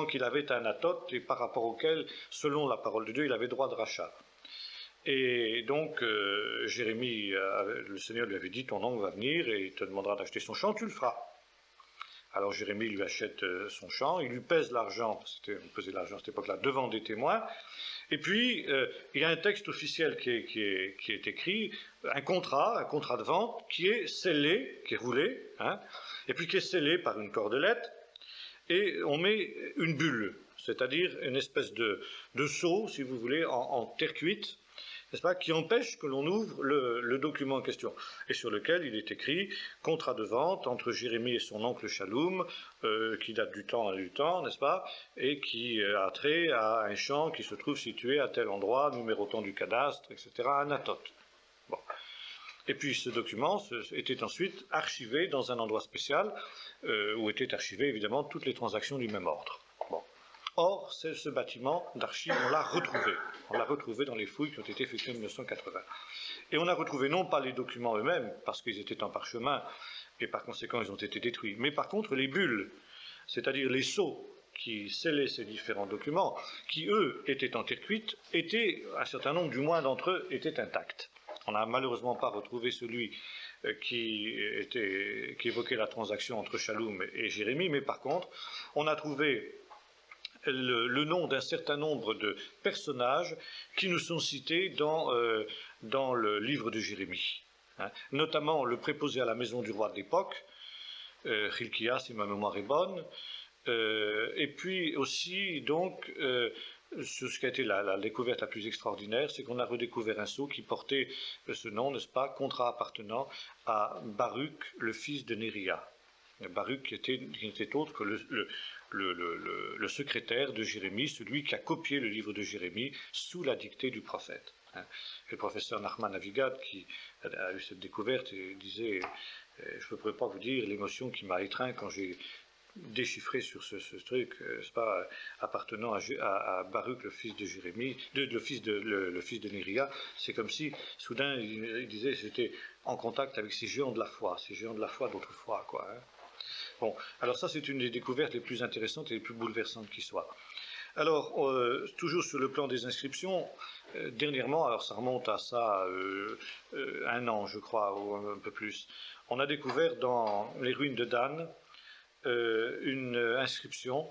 qu'il avait à Anatot et par rapport auquel, selon la parole de Dieu, il avait droit de rachat. Et donc, Jérémie, le Seigneur lui avait dit, ton oncle va venir et il te demandera d'acheter son champ, tu le feras. Alors Jérémie lui achète son champ, il lui pèse l'argent, parce qu'on pesait l'argent à cette époque-là, devant des témoins, et puis il y a un texte officiel qui est écrit, un contrat de vente, qui est scellé, qui est roulé, et puis qui est scellé par une cordelette, et on met une bulle, c'est-à-dire une espèce de seau, si vous voulez, en terre cuite, n'est-ce pas, qui empêche que l'on ouvre le document en question, et sur lequel il est écrit « Contrat de vente entre Jérémie et son oncle Shaloum, qui date du temps, n'est-ce pas, et qui a trait à un champ qui se trouve situé à tel endroit, numérotant du cadastre, etc., à Anatot. » Bon. Et puis ce document était ensuite archivé dans un endroit spécial, où étaient archivées évidemment toutes les transactions du même ordre. Bon. Or, ce bâtiment d'archives, on l'a retrouvé dans les fouilles qui ont été effectuées en 1980. Et on a retrouvé non pas les documents eux-mêmes, parce qu'ils étaient en parchemin, et par conséquent ils ont été détruits, mais par contre les bulles, c'est-à-dire les sceaux qui scellaient ces différents documents, qui eux étaient en terre cuite, un certain nombre du moins d'entre eux étaient intacts. On n'a malheureusement pas retrouvé celui qui évoquait la transaction entre Shaloum et Jérémie, mais par contre, on a trouvé le nom d'un certain nombre de personnages qui nous sont cités dans le livre de Jérémie. Notamment le préposé à la maison du roi de l'époque, Hilkiah, si ma mémoire est bonne, et puis aussi, donc, ce qui a été la découverte la plus extraordinaire, c'est qu'on a redécouvert un sceau qui portait ce nom, n'est-ce pas, contrat appartenant à Baruch, le fils de Néria. Baruch qui n'était autre que le secrétaire de Jérémie, celui qui a copié le livre de Jérémie sous la dictée du prophète. Et le professeur Nachman Avigat, qui a eu cette découverte, disait, je ne pourrais pas vous dire l'émotion qui m'a étreint quand j'ai déchiffré sur ce truc, c'est pas, appartenant à Baruch, le fils de Jérémie, le fils de Néria. C'est comme si, soudain, il disait, j'étais en contact avec ces géants de la foi d'autrefois, quoi. Bon, alors ça, c'est une des découvertes les plus intéressantes et les plus bouleversantes qui soient. Alors, toujours sur le plan des inscriptions, dernièrement, alors ça remonte à ça un an, je crois, ou un peu plus, on a découvert dans les ruines de Dan une inscription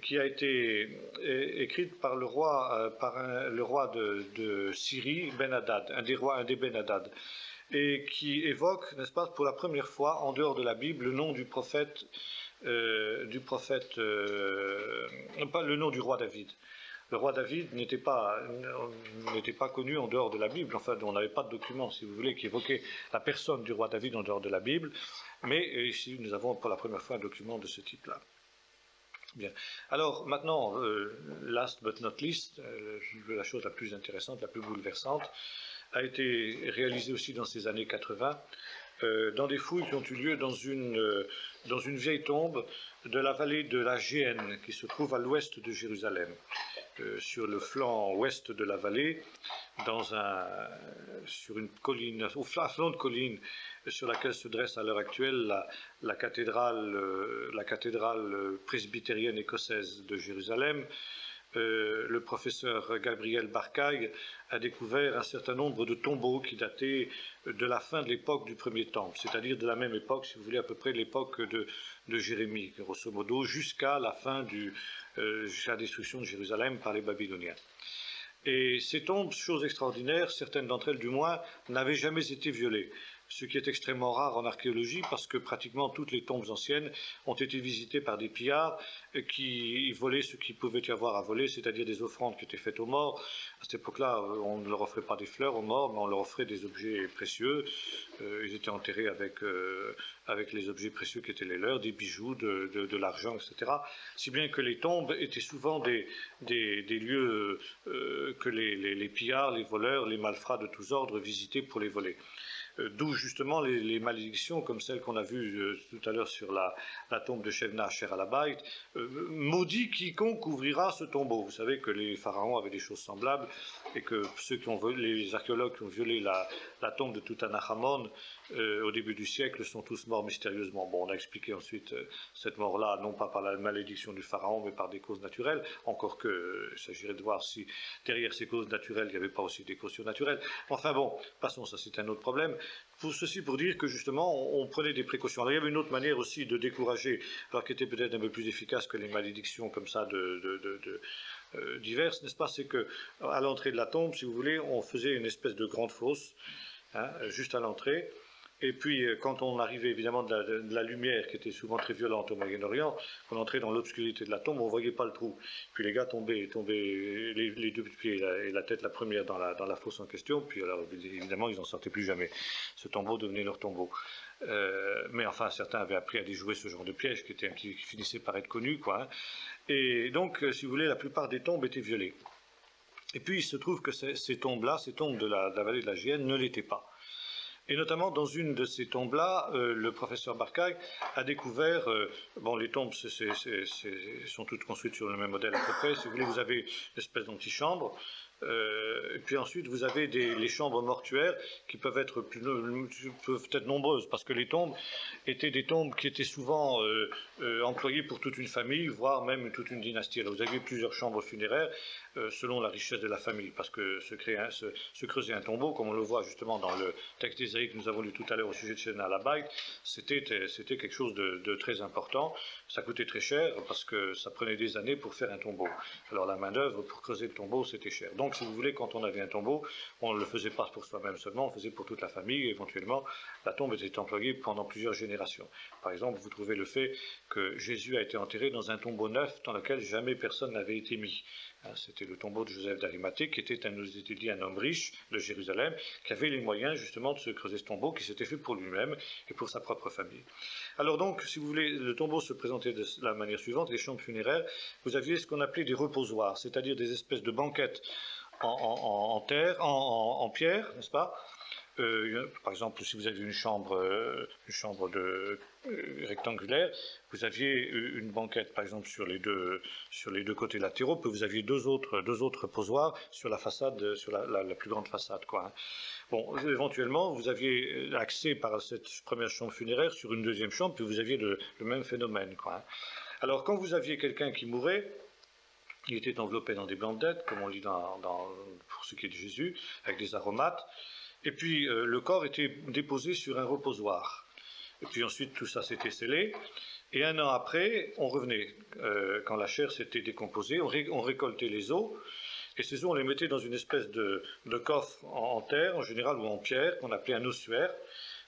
qui a été écrite par le roi de Syrie, Ben-Hadad, un des Ben-Hadad, et qui évoque, n'est-ce pas, pour la première fois, en dehors de la Bible, le nom du prophète, pas le nom du roi David. Le roi David n'était pas connu en dehors de la Bible, enfin, on n'avait pas de document, si vous voulez, qui évoquait la personne du roi David en dehors de la Bible, mais ici, nous avons pour la première fois un document de ce type-là. Bien. Alors, maintenant, last but not least, la chose la plus intéressante, la plus bouleversante, a été réalisée aussi dans ces années 80, dans des fouilles qui ont eu lieu dans une vieille tombe de la vallée de la Géhenne, qui se trouve à l'ouest de Jérusalem. Sur le flanc ouest de la vallée, sur une colline, au flanc de colline sur laquelle se dresse à l'heure actuelle la cathédrale presbytérienne écossaise de Jérusalem, le professeur Gabriel Barcaille a découvert un certain nombre de tombeaux qui dataient de la fin de l'époque du premier temple, c'est-à-dire de la même époque, si vous voulez, à peu près l'époque de Jérémie, grosso modo, jusqu'à la jusqu'à la destruction de Jérusalem par les Babyloniens. Et ces tombes, chose extraordinaire, certaines d'entre elles du moins, n'avaient jamais été violées. ce qui est extrêmement rare en archéologie parce que pratiquement toutes les tombes anciennes ont été visitées par des pillards qui volaient ce qu'il pouvait y avoir à voler, c'est-à-dire des offrandes qui étaient faites aux morts. À cette époque-là, on ne leur offrait pas des fleurs aux morts, mais on leur offrait des objets précieux. Ils étaient enterrés avec les objets précieux qui étaient les leurs, des bijoux, de l'argent, etc. Si bien que les tombes étaient souvent des lieux que les pillards, les voleurs, les malfrats de tous ordres visitaient pour les voler. D'où justement les malédictions, comme celle qu'on a vue tout à l'heure sur la tombe de Shebna Asher Alabait, maudit quiconque ouvrira ce tombeau. Vous savez que les pharaons avaient des choses semblables et que les archéologues qui ont violé la tombe de Toutankhamon au début du siècle sont tous morts mystérieusement. Bon, on a expliqué ensuite cette mort-là, non pas par la malédiction du pharaon, mais par des causes naturelles, encore que il s'agirait de voir si derrière ces causes naturelles, il n'y avait pas aussi des causes surnaturelles. Enfin bon, passons, ça c'est un autre problème. Ceci pour dire que justement, on prenait des précautions. Alors il y avait une autre manière aussi de décourager, alors qui était peut-être un peu plus efficace que les malédictions comme ça diverses, n'est-ce pas? C'est que à l'entrée de la tombe, si vous voulez, on faisait une espèce de grande fosse, juste à l'entrée. Et puis, quand on arrivait évidemment de la lumière, qui était souvent très violente au Moyen-Orient, on entrait dans l'obscurité de la tombe, on ne voyait pas le trou. Puis les gars tombaient les deux pieds et la tête la première dans la fosse en question, puis alors évidemment, ils n'en sortaient plus jamais. Ce tombeau devenait leur tombeau. Mais enfin, certains avaient appris à déjouer ce genre de piège qui finissait par être connu, quoi. Hein. Et donc, si vous voulez, la plupart des tombes étaient violées. Et puis, il se trouve que ces tombes-là, ces tombes de la vallée de la Gienne, ne l'étaient pas. Et notamment dans une de ces tombes-là, le professeur Barcaille a découvert, les tombes sont toutes construites sur le même modèle à peu près, si vous voulez, vous avez une espèce d'antichambre, et puis ensuite vous avez les chambres mortuaires qui peuvent être nombreuses, parce que les tombes étaient des tombes qui étaient souvent employées pour toute une famille, voire même toute une dynastie. Alors vous aviez plusieurs chambres funéraires, selon la richesse de la famille, parce que se creuser un tombeau, comme on le voit justement dans le texte d'Ésaïe que nous avons lu tout à l'heure au sujet de Shebna Alabait, c'était quelque chose de très important. Ça coûtait très cher, parce que ça prenait des années pour faire un tombeau. Alors la main-d'œuvre pour creuser le tombeau, c'était cher. Donc si vous voulez, quand on avait un tombeau, on ne le faisait pas pour soi-même seulement, on le faisait pour toute la famille, et éventuellement la tombe était employée pendant plusieurs générations. Par exemple, vous trouvez le fait que Jésus a été enterré dans un tombeau neuf dans lequel jamais personne n'avait été mis. C'était le tombeau de Joseph d'Arimathée, qui était, nous était dit, un homme riche de Jérusalem, qui avait les moyens justement de se creuser ce tombeau, qui s'était fait pour lui-même et pour sa propre famille. Alors donc, si vous voulez, le tombeau se présentait de la manière suivante, les chambres funéraires, vous aviez ce qu'on appelait des reposoirs, c'est-à-dire des espèces de banquettes en terre, en pierre, n'est-ce pas? Par exemple, si vous avez une chambre rectangulaire, vous aviez une banquette, par exemple, sur les deux côtés latéraux, puis vous aviez deux autres reposoirs sur la façade, sur la plus grande façade, quoi. Hein. Bon, éventuellement, vous aviez accès par cette première chambre funéraire sur une deuxième chambre, puis vous aviez le même phénomène, quoi. Hein. Alors, quand vous aviez quelqu'un qui mourait, il était enveloppé dans des bandettes, comme on lit pour ce qui est de Jésus, avec des aromates. Et puis le corps était déposé sur un reposoir. Et puis ensuite tout ça s'était scellé. Et un an après, on revenait. Quand la chair s'était décomposée, on récoltait les os. Et ces os, on les mettait dans une espèce de coffre en terre, en général, ou en pierre, qu'on appelait un ossuaire,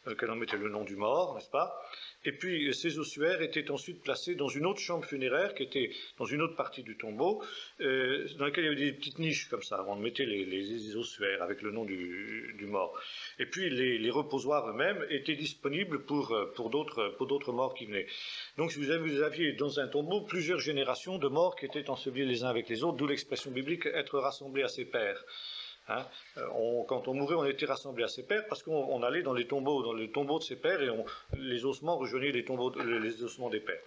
dans lequel on mettait le nom du mort, n'est-ce pas? Et puis ces ossuaires étaient ensuite placés dans une autre chambre funéraire qui était dans une autre partie du tombeau, dans laquelle il y avait des petites niches comme ça, où on mettait les ossuaires avec le nom du mort. Et puis les reposoirs eux-mêmes étaient disponibles pour d'autres morts qui venaient. Donc vous aviez dans un tombeau plusieurs générations de morts qui étaient ensevelis les uns avec les autres, d'où l'expression biblique être rassemblés à ses pairs. Hein, quand on mourait, on était rassemblés à ses pairs parce qu'on allait dans les tombeaux de ses pairs et les ossements rejoignaient les ossements des pairs.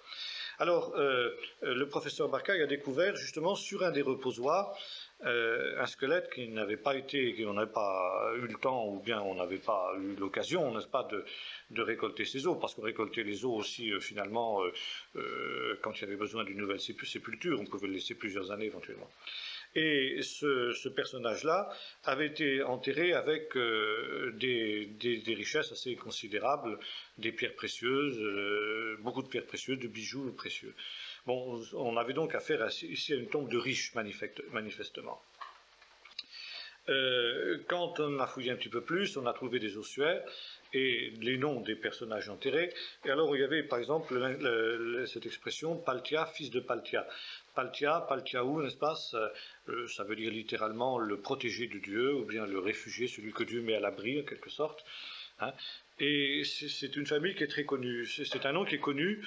Alors, le professeur Barcaille a découvert justement sur un des reposoirs un squelette qu'on n'avait pas eu le temps ou bien on n'avait pas eu l'occasion, n'est-ce pas, de récolter ces os, parce qu'on récoltait les os aussi finalement quand il y avait besoin d'une nouvelle sépulture, on pouvait le laisser plusieurs années éventuellement. Et ce personnage-là avait été enterré avec des richesses assez considérables, des pierres précieuses, beaucoup de pierres précieuses, de bijoux précieux. Bon, on avait donc affaire ici à une tombe de riche, manifestement. Quand on a fouillé un petit peu plus, on a trouvé des ossuaires et les noms des personnages enterrés. Et alors il y avait par exemple cette expression Paltia, fils de Paltia. Paltia, Paltiaou, n'est-ce pas, ça veut dire littéralement le protégé de Dieu, ou bien le réfugié, celui que Dieu met à l'abri en quelque sorte. Hein. Et c'est une famille qui est très connue. C'est un nom qui est connu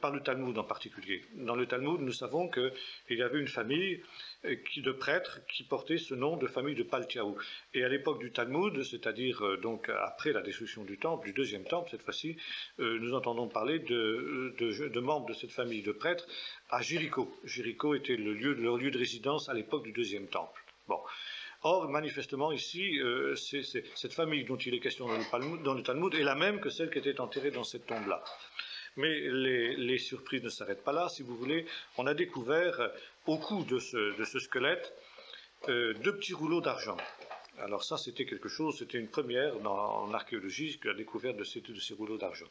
par le Talmud en particulier. Dans le Talmud, nous savons qu'il y avait une famille de prêtres qui portait ce nom de famille de Paltiaou. Et à l'époque du Talmud, c'est-à-dire donc après la destruction du temple, du deuxième temple cette fois-ci, nous entendons parler de membres de cette famille de prêtres à Jéricho. Jéricho était leur lieu de résidence à l'époque du deuxième temple. Bon. Or, manifestement, ici, cette famille dont il est question dans le Talmud est la même que celle qui était enterrée dans cette tombe-là. Mais les surprises ne s'arrêtent pas là, si vous voulez. On a découvert au cou de ce squelette 2 petits rouleaux d'argent. Alors ça, c'était quelque chose, c'était une première en archéologie, la découverte de ces rouleaux d'argent.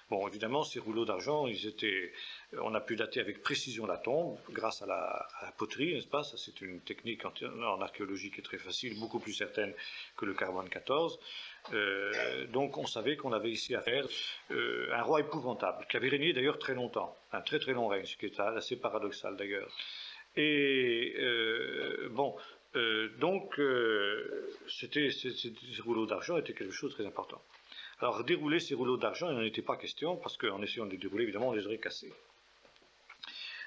Bon, évidemment, ces rouleaux d'argent, on a pu dater avec précision la tombe, grâce à la poterie, n'est-ce pas? Ça, c'est une technique en archéologie qui est très facile, beaucoup plus certaine que le carbone 14. Donc, on savait qu'on avait ici affaire un roi épouvantable, qui avait régné d'ailleurs très longtemps, un très très long règne, ce qui est assez paradoxal d'ailleurs. Et ces rouleaux d'argent étaient quelque chose de très important. Alors, dérouler ces rouleaux d'argent, il n'en était pas question, parce qu'en essayant de les dérouler, évidemment, on les aurait cassés.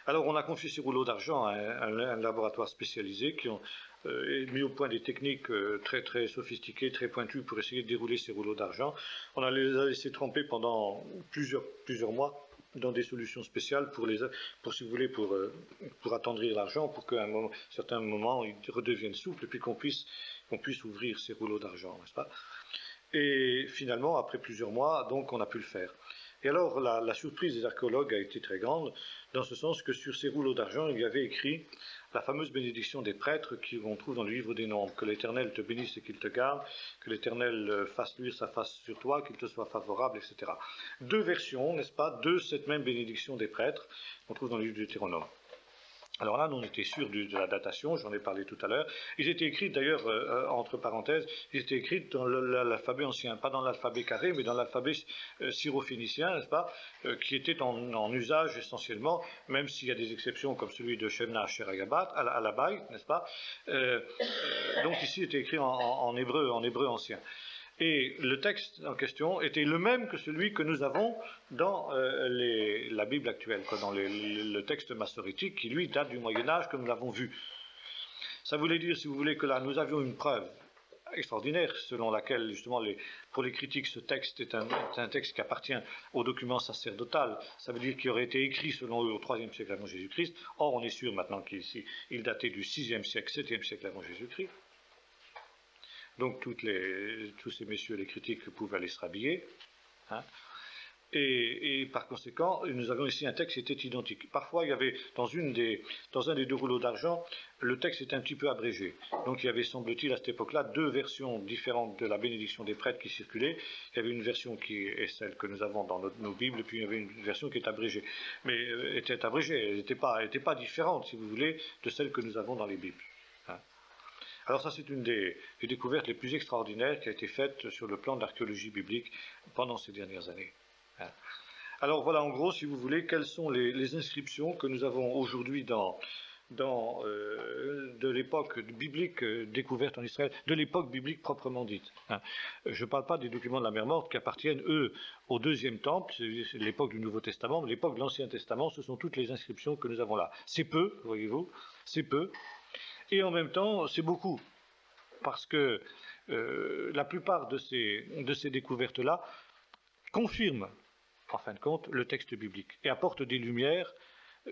Alors, on a confié ces rouleaux d'argent à un laboratoire spécialisé qui ont mis au point des techniques très très sophistiquées, très pointues pour essayer de dérouler ces rouleaux d'argent. On les a laissés tremper pendant plusieurs mois dans des solutions spéciales pour si vous voulez, pour attendrir l'argent, pour qu'à un certain moment, ils redeviennent souples et puis qu'on puisse ouvrir ces rouleaux d'argent, n'est-ce pas? Et finalement, après plusieurs mois, donc, on a pu le faire. Et alors, la surprise des archéologues a été très grande, dans ce sens que sur ces rouleaux d'argent, il y avait écrit la fameuse bénédiction des prêtres qu'on trouve dans le livre des Nombres. Que l'Éternel te bénisse et qu'il te garde, que l'Éternel fasse luire sa face sur toi, qu'il te soit favorable, etc. 2 versions, n'est-ce pas, de cette même bénédiction des prêtres qu'on trouve dans le livre du Deutéronome. Alors là, nous, on était sûrs de la datation, j'en ai parlé tout à l'heure. Ils étaient écrits, d'ailleurs, entre parenthèses, ils étaient écrits dans l'alphabet ancien, pas dans l'alphabet carré, mais dans l'alphabet syro-phénicien, n'est-ce pas, qui était en usage essentiellement, même s'il y a des exceptions comme celui de Shemna Sheragabat, à la Baï, n'est-ce pas. Donc ici, il était écrit en hébreu ancien. Et le texte en question était le même que celui que nous avons dans la Bible actuelle, dans le texte massorétique qui, lui, date du Moyen-Âge, comme nous l'avons vu. Ça voulait dire, si vous voulez, que là, nous avions une preuve extraordinaire, selon laquelle, justement, pour les critiques, ce texte est un texte qui appartient au document sacerdotal. Ça veut dire qu'il aurait été écrit, selon eux, au IIIe siècle avant Jésus-Christ. Or, on est sûr maintenant qu'il datait du VIe siècle, VIIe siècle avant Jésus-Christ. Donc tous ces messieurs, les critiques, pouvaient aller se rhabiller. Hein. Et par conséquent, nous avions ici un texte qui était identique. Parfois, il y avait, dans un des 2 rouleaux d'argent, le texte était un petit peu abrégé. Donc il y avait, semble-t-il, à cette époque-là, 2 versions différentes de la bénédiction des prêtres qui circulaient. Il y avait une version qui est celle que nous avons dans nos Bibles, et puis il y avait une version qui est abrégée. Mais était abrégée, elle n'était pas différente, si vous voulez, de celle que nous avons dans les Bibles. Hein. Alors ça, c'est une des découvertes les plus extraordinaires qui a été faite sur le plan de l'archéologie biblique pendant ces dernières années. Alors voilà, en gros, si vous voulez, quelles sont les inscriptions que nous avons aujourd'hui de l'époque biblique découverte en Israël, de l'époque biblique proprement dite. Je ne parle pas des documents de la mer Morte qui appartiennent, eux, au deuxième temple, c'est l'époque du Nouveau Testament, mais l'époque de l'Ancien Testament, ce sont toutes les inscriptions que nous avons là. C'est peu, voyez-vous, c'est peu. Et en même temps, c'est beaucoup, parce que la plupart de ces découvertes-là confirment, en fin de compte, le texte biblique et apportent des lumières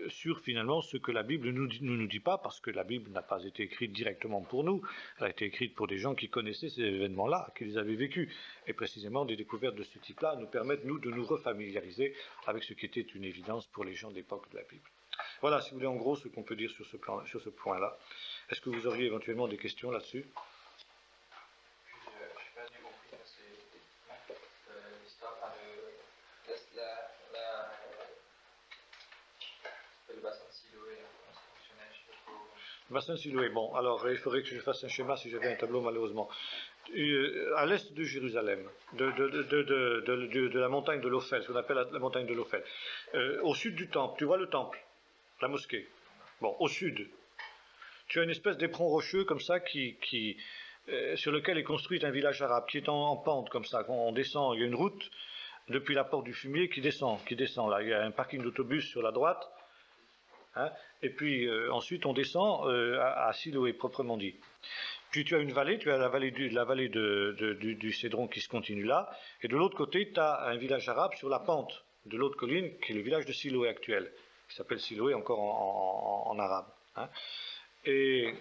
sur finalement ce que la Bible ne nous dit pas, parce que la Bible n'a pas été écrite directement pour nous, elle a été écrite pour des gens qui connaissaient ces événements-là, qui les avaient vécus. Et précisément, des découvertes de ce type-là nous permettent, nous, de nous refamiliariser avec ce qui était une évidence pour les gens de l'époque de la Bible. Voilà, si vous voulez, en gros, ce qu'on peut dire sur ce point-là. Est-ce que vous auriez éventuellement des questions là-dessus? Je n'ai pas bien compris parce que l'histoire le bassin de Siloé constitutionnel, je sais pas trop. Bassin de Siloé. Bon, alors il faudrait que je fasse un schéma si j'avais un tableau, malheureusement. À l'est de Jérusalem, de la montagne de l'Ophel, ce qu'on appelle la montagne de l'Ophel. Au sud du temple, tu vois le temple, la mosquée. Bon, au sud, tu as une espèce d'éperon rocheux comme ça sur lequel est construit un village arabe qui est en pente comme ça. Quand on descend, il y a une route depuis la porte du fumier qui descend là. Il y a un parking d'autobus sur la droite. Hein, et puis ensuite on descend à Siloé proprement dit. Puis tu as une vallée, tu as la vallée du Cédron qui se continue là, et de l'autre côté tu as un village arabe sur la pente de l'autre colline qui est le village de Siloé actuel, qui s'appelle Siloé encore en arabe. Hein. Et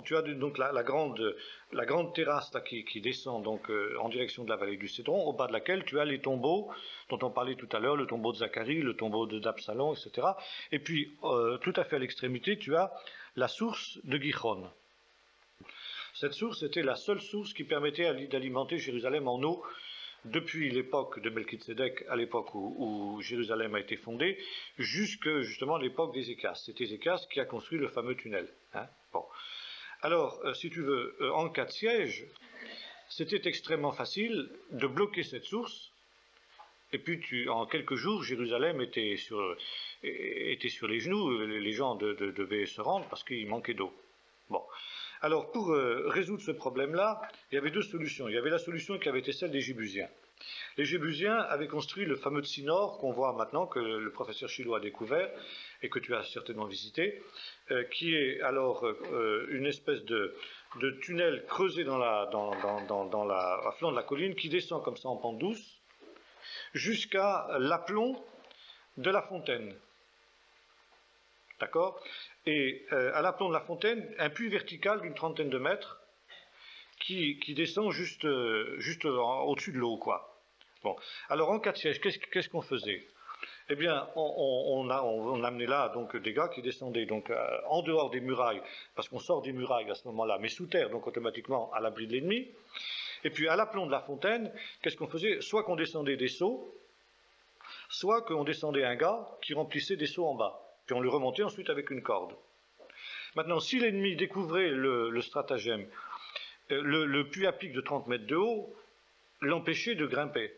tu as donc la grande terrasse là, qui descend donc en direction de la vallée du Cédron, au bas de laquelle tu as les tombeaux dont on parlait tout à l'heure, le tombeau de Zacharie, le tombeau d'Absalom, etc. Et puis tout à fait à l'extrémité, tu as la source de Gihon. Cette source était la seule source qui permettait d'alimenter Jérusalem en eau depuis l'époque de Melchizedek, à l'époque où Jérusalem a été fondée, jusqu'à justement l'époque d'Ézéchias. C'est Ézéchias qui a construit le fameux tunnel. Hein. Bon. Alors, si tu veux, en cas de siège, c'était extrêmement facile de bloquer cette source, et puis en quelques jours, Jérusalem était sur les genoux, les gens devaient se rendre parce qu'il manquait d'eau. Bon. Alors, pour résoudre ce problème-là, il y avait deux solutions. Il y avait la solution qui avait été celle des Jébusiens. Les Jébusiens avaient construit le fameux Tsinor qu'on voit maintenant, que le professeur Chilot a découvert et que tu as certainement visité, qui est alors une espèce de tunnel creusé à flanc de la colline qui descend comme ça en pente douce jusqu'à l'aplomb de la fontaine. D'accord ? Et à l'aplomb de la fontaine, un puits vertical d'une trentaine de mètres qui descend juste au-dessus de l'eau, quoi. Bon. Alors en cas de siège, qu'est-ce qu'on faisait ? Eh bien, on amenait là donc des gars qui descendaient donc en dehors des murailles, parce qu'on sort des murailles à ce moment-là, mais sous terre, donc automatiquement à l'abri de l'ennemi. Et puis à l'aplomb de la fontaine, qu'est-ce qu'on faisait ? Soit qu'on descendait des seaux, soit qu'on descendait un gars qui remplissait des seaux en bas. Puis on le remontait ensuite avec une corde. Maintenant, si l'ennemi découvrait le stratagème, le puits à pic de 30 mètres de haut l'empêchait de grimper.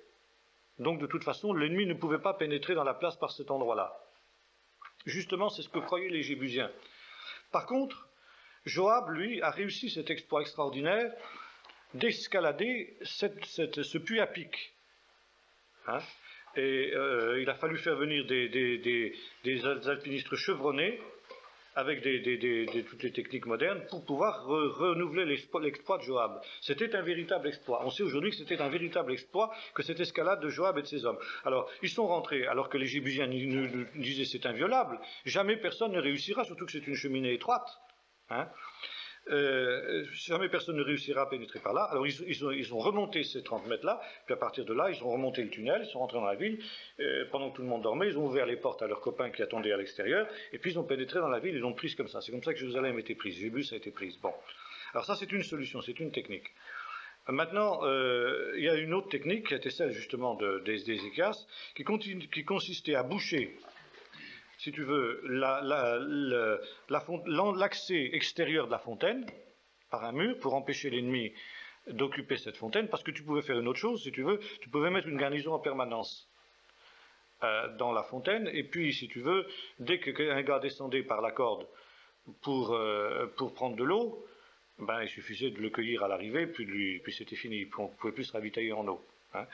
Donc de toute façon, l'ennemi ne pouvait pas pénétrer dans la place par cet endroit-là. Justement, c'est ce que croyaient les Jébusiens. Par contre, Joab, lui, a réussi cet exploit extraordinaire d'escalader ce puits à pic. Hein ? Et il a fallu faire venir des alpinistes chevronnés avec toutes les techniques modernes pour pouvoir renouveler l'exploit de Joab. C'était un véritable exploit. On sait aujourd'hui que c'était un véritable exploit que cette escalade de Joab et de ses hommes. Alors, ils sont rentrés, alors que les Jébusiens disaient c'est inviolable. Jamais personne ne réussira, surtout que c'est une cheminée étroite. Hein. Jamais personne ne réussira à pénétrer par là. Alors ils ont remonté ces 30 mètres-là, puis à partir de là, ils ont remonté le tunnel, ils sont rentrés dans la ville, pendant que tout le monde dormait, ils ont ouvert les portes à leurs copains qui attendaient à l'extérieur, et puis ils ont pénétré dans la ville et l'ont prise comme ça. C'est comme ça que Jérusalem a été prise, Jébus a été prise. Bon. Alors ça, c'est une solution, c'est une technique. Maintenant, il y a une autre technique qui était celle justement d'Ézéchias, qui consistait à boucher, si tu veux, l'accès extérieur de la fontaine par un mur pour empêcher l'ennemi d'occuper cette fontaine, parce que tu pouvais faire une autre chose, si tu veux, tu pouvais mettre une garnison en permanence dans la fontaine, et puis, si tu veux, dès qu'un gars descendait par la corde pour prendre de l'eau, ben, il suffisait de le cueillir à l'arrivée, puis c'était fini, on ne pouvait plus se ravitailler en eau. Hein.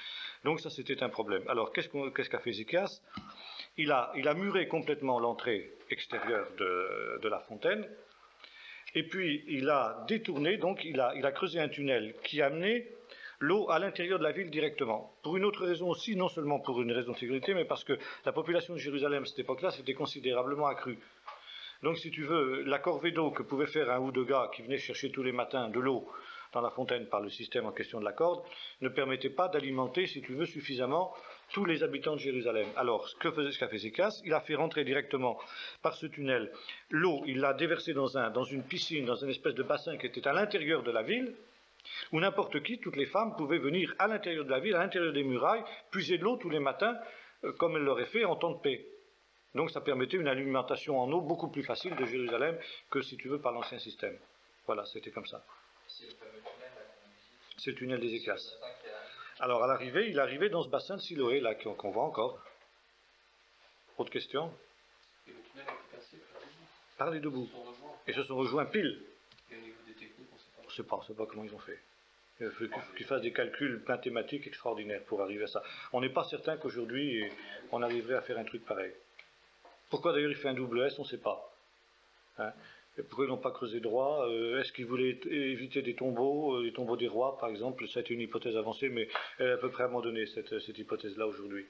Donc ça, c'était un problème. Alors, qu'est-ce qu'a fait Ézéchias ? Il a muré complètement l'entrée extérieure de la fontaine, et puis il a détourné, donc il a creusé un tunnel qui amenait l'eau à l'intérieur de la ville directement. Pour une autre raison aussi, non seulement pour une raison de sécurité, mais parce que la population de Jérusalem à cette époque-là s'était considérablement accrue. Donc si tu veux, la corvée d'eau que pouvaient faire un ou deux gars qui venaient chercher tous les matins de l'eau dans la fontaine par le système en question de la corde, ne permettait pas d'alimenter, si tu veux, suffisamment tous les habitants de Jérusalem. Alors, ce qu'a fait Ézéchias, il a fait rentrer directement par ce tunnel l'eau, il l'a déversée dans une piscine, dans une espèce de bassin qui était à l'intérieur de la ville, où n'importe qui, toutes les femmes, pouvaient venir à l'intérieur de la ville, à l'intérieur des murailles, puiser de l'eau tous les matins, comme elles l'auraient fait en temps de paix. Donc ça permettait une alimentation en eau beaucoup plus facile de Jérusalem que, si tu veux, par l'ancien système. Voilà, c'était comme ça. C'est le fameux tunnel là, qu'on visite. C'est le tunnel des Éclasses. C'est le bassin qui arrive. Alors à l'arrivée, il arrivait dans ce bassin de Siloé, là, qu'on voit encore. Autre question? Et le tunnel a été percé par les deux. Par les deux Ils bouts. se sont rejoints. Et se sont rejoints pile. Et au niveau des techniques, on ne sait pas. On ne sait pas comment ils ont fait. Il faut qu'ils fassent des calculs mathématiques extraordinaires pour arriver à ça. On n'est pas certain qu'aujourd'hui, on arriverait à faire un truc pareil. Pourquoi d'ailleurs il fait un double S, on ne sait pas. Hein? Et pourquoi ils n'ont pas creusé droit? Est-ce qu'ils voulaient éviter des tombeaux des rois par exemple? Ça a été une hypothèse avancée, mais elle est à peu près abandonnée, cette hypothèse-là aujourd'hui.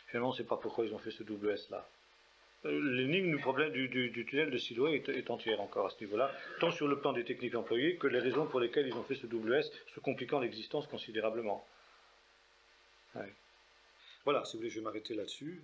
Finalement, on ne sait pas pourquoi ils ont fait ce double S-là. L'énigme du problème du tunnel de Siloé est entière encore à ce niveau-là, tant sur le plan des techniques employées que les raisons pour lesquelles ils ont fait ce double S, se compliquant l'existence considérablement. Ouais. Voilà, si vous voulez, je vais m'arrêter là-dessus.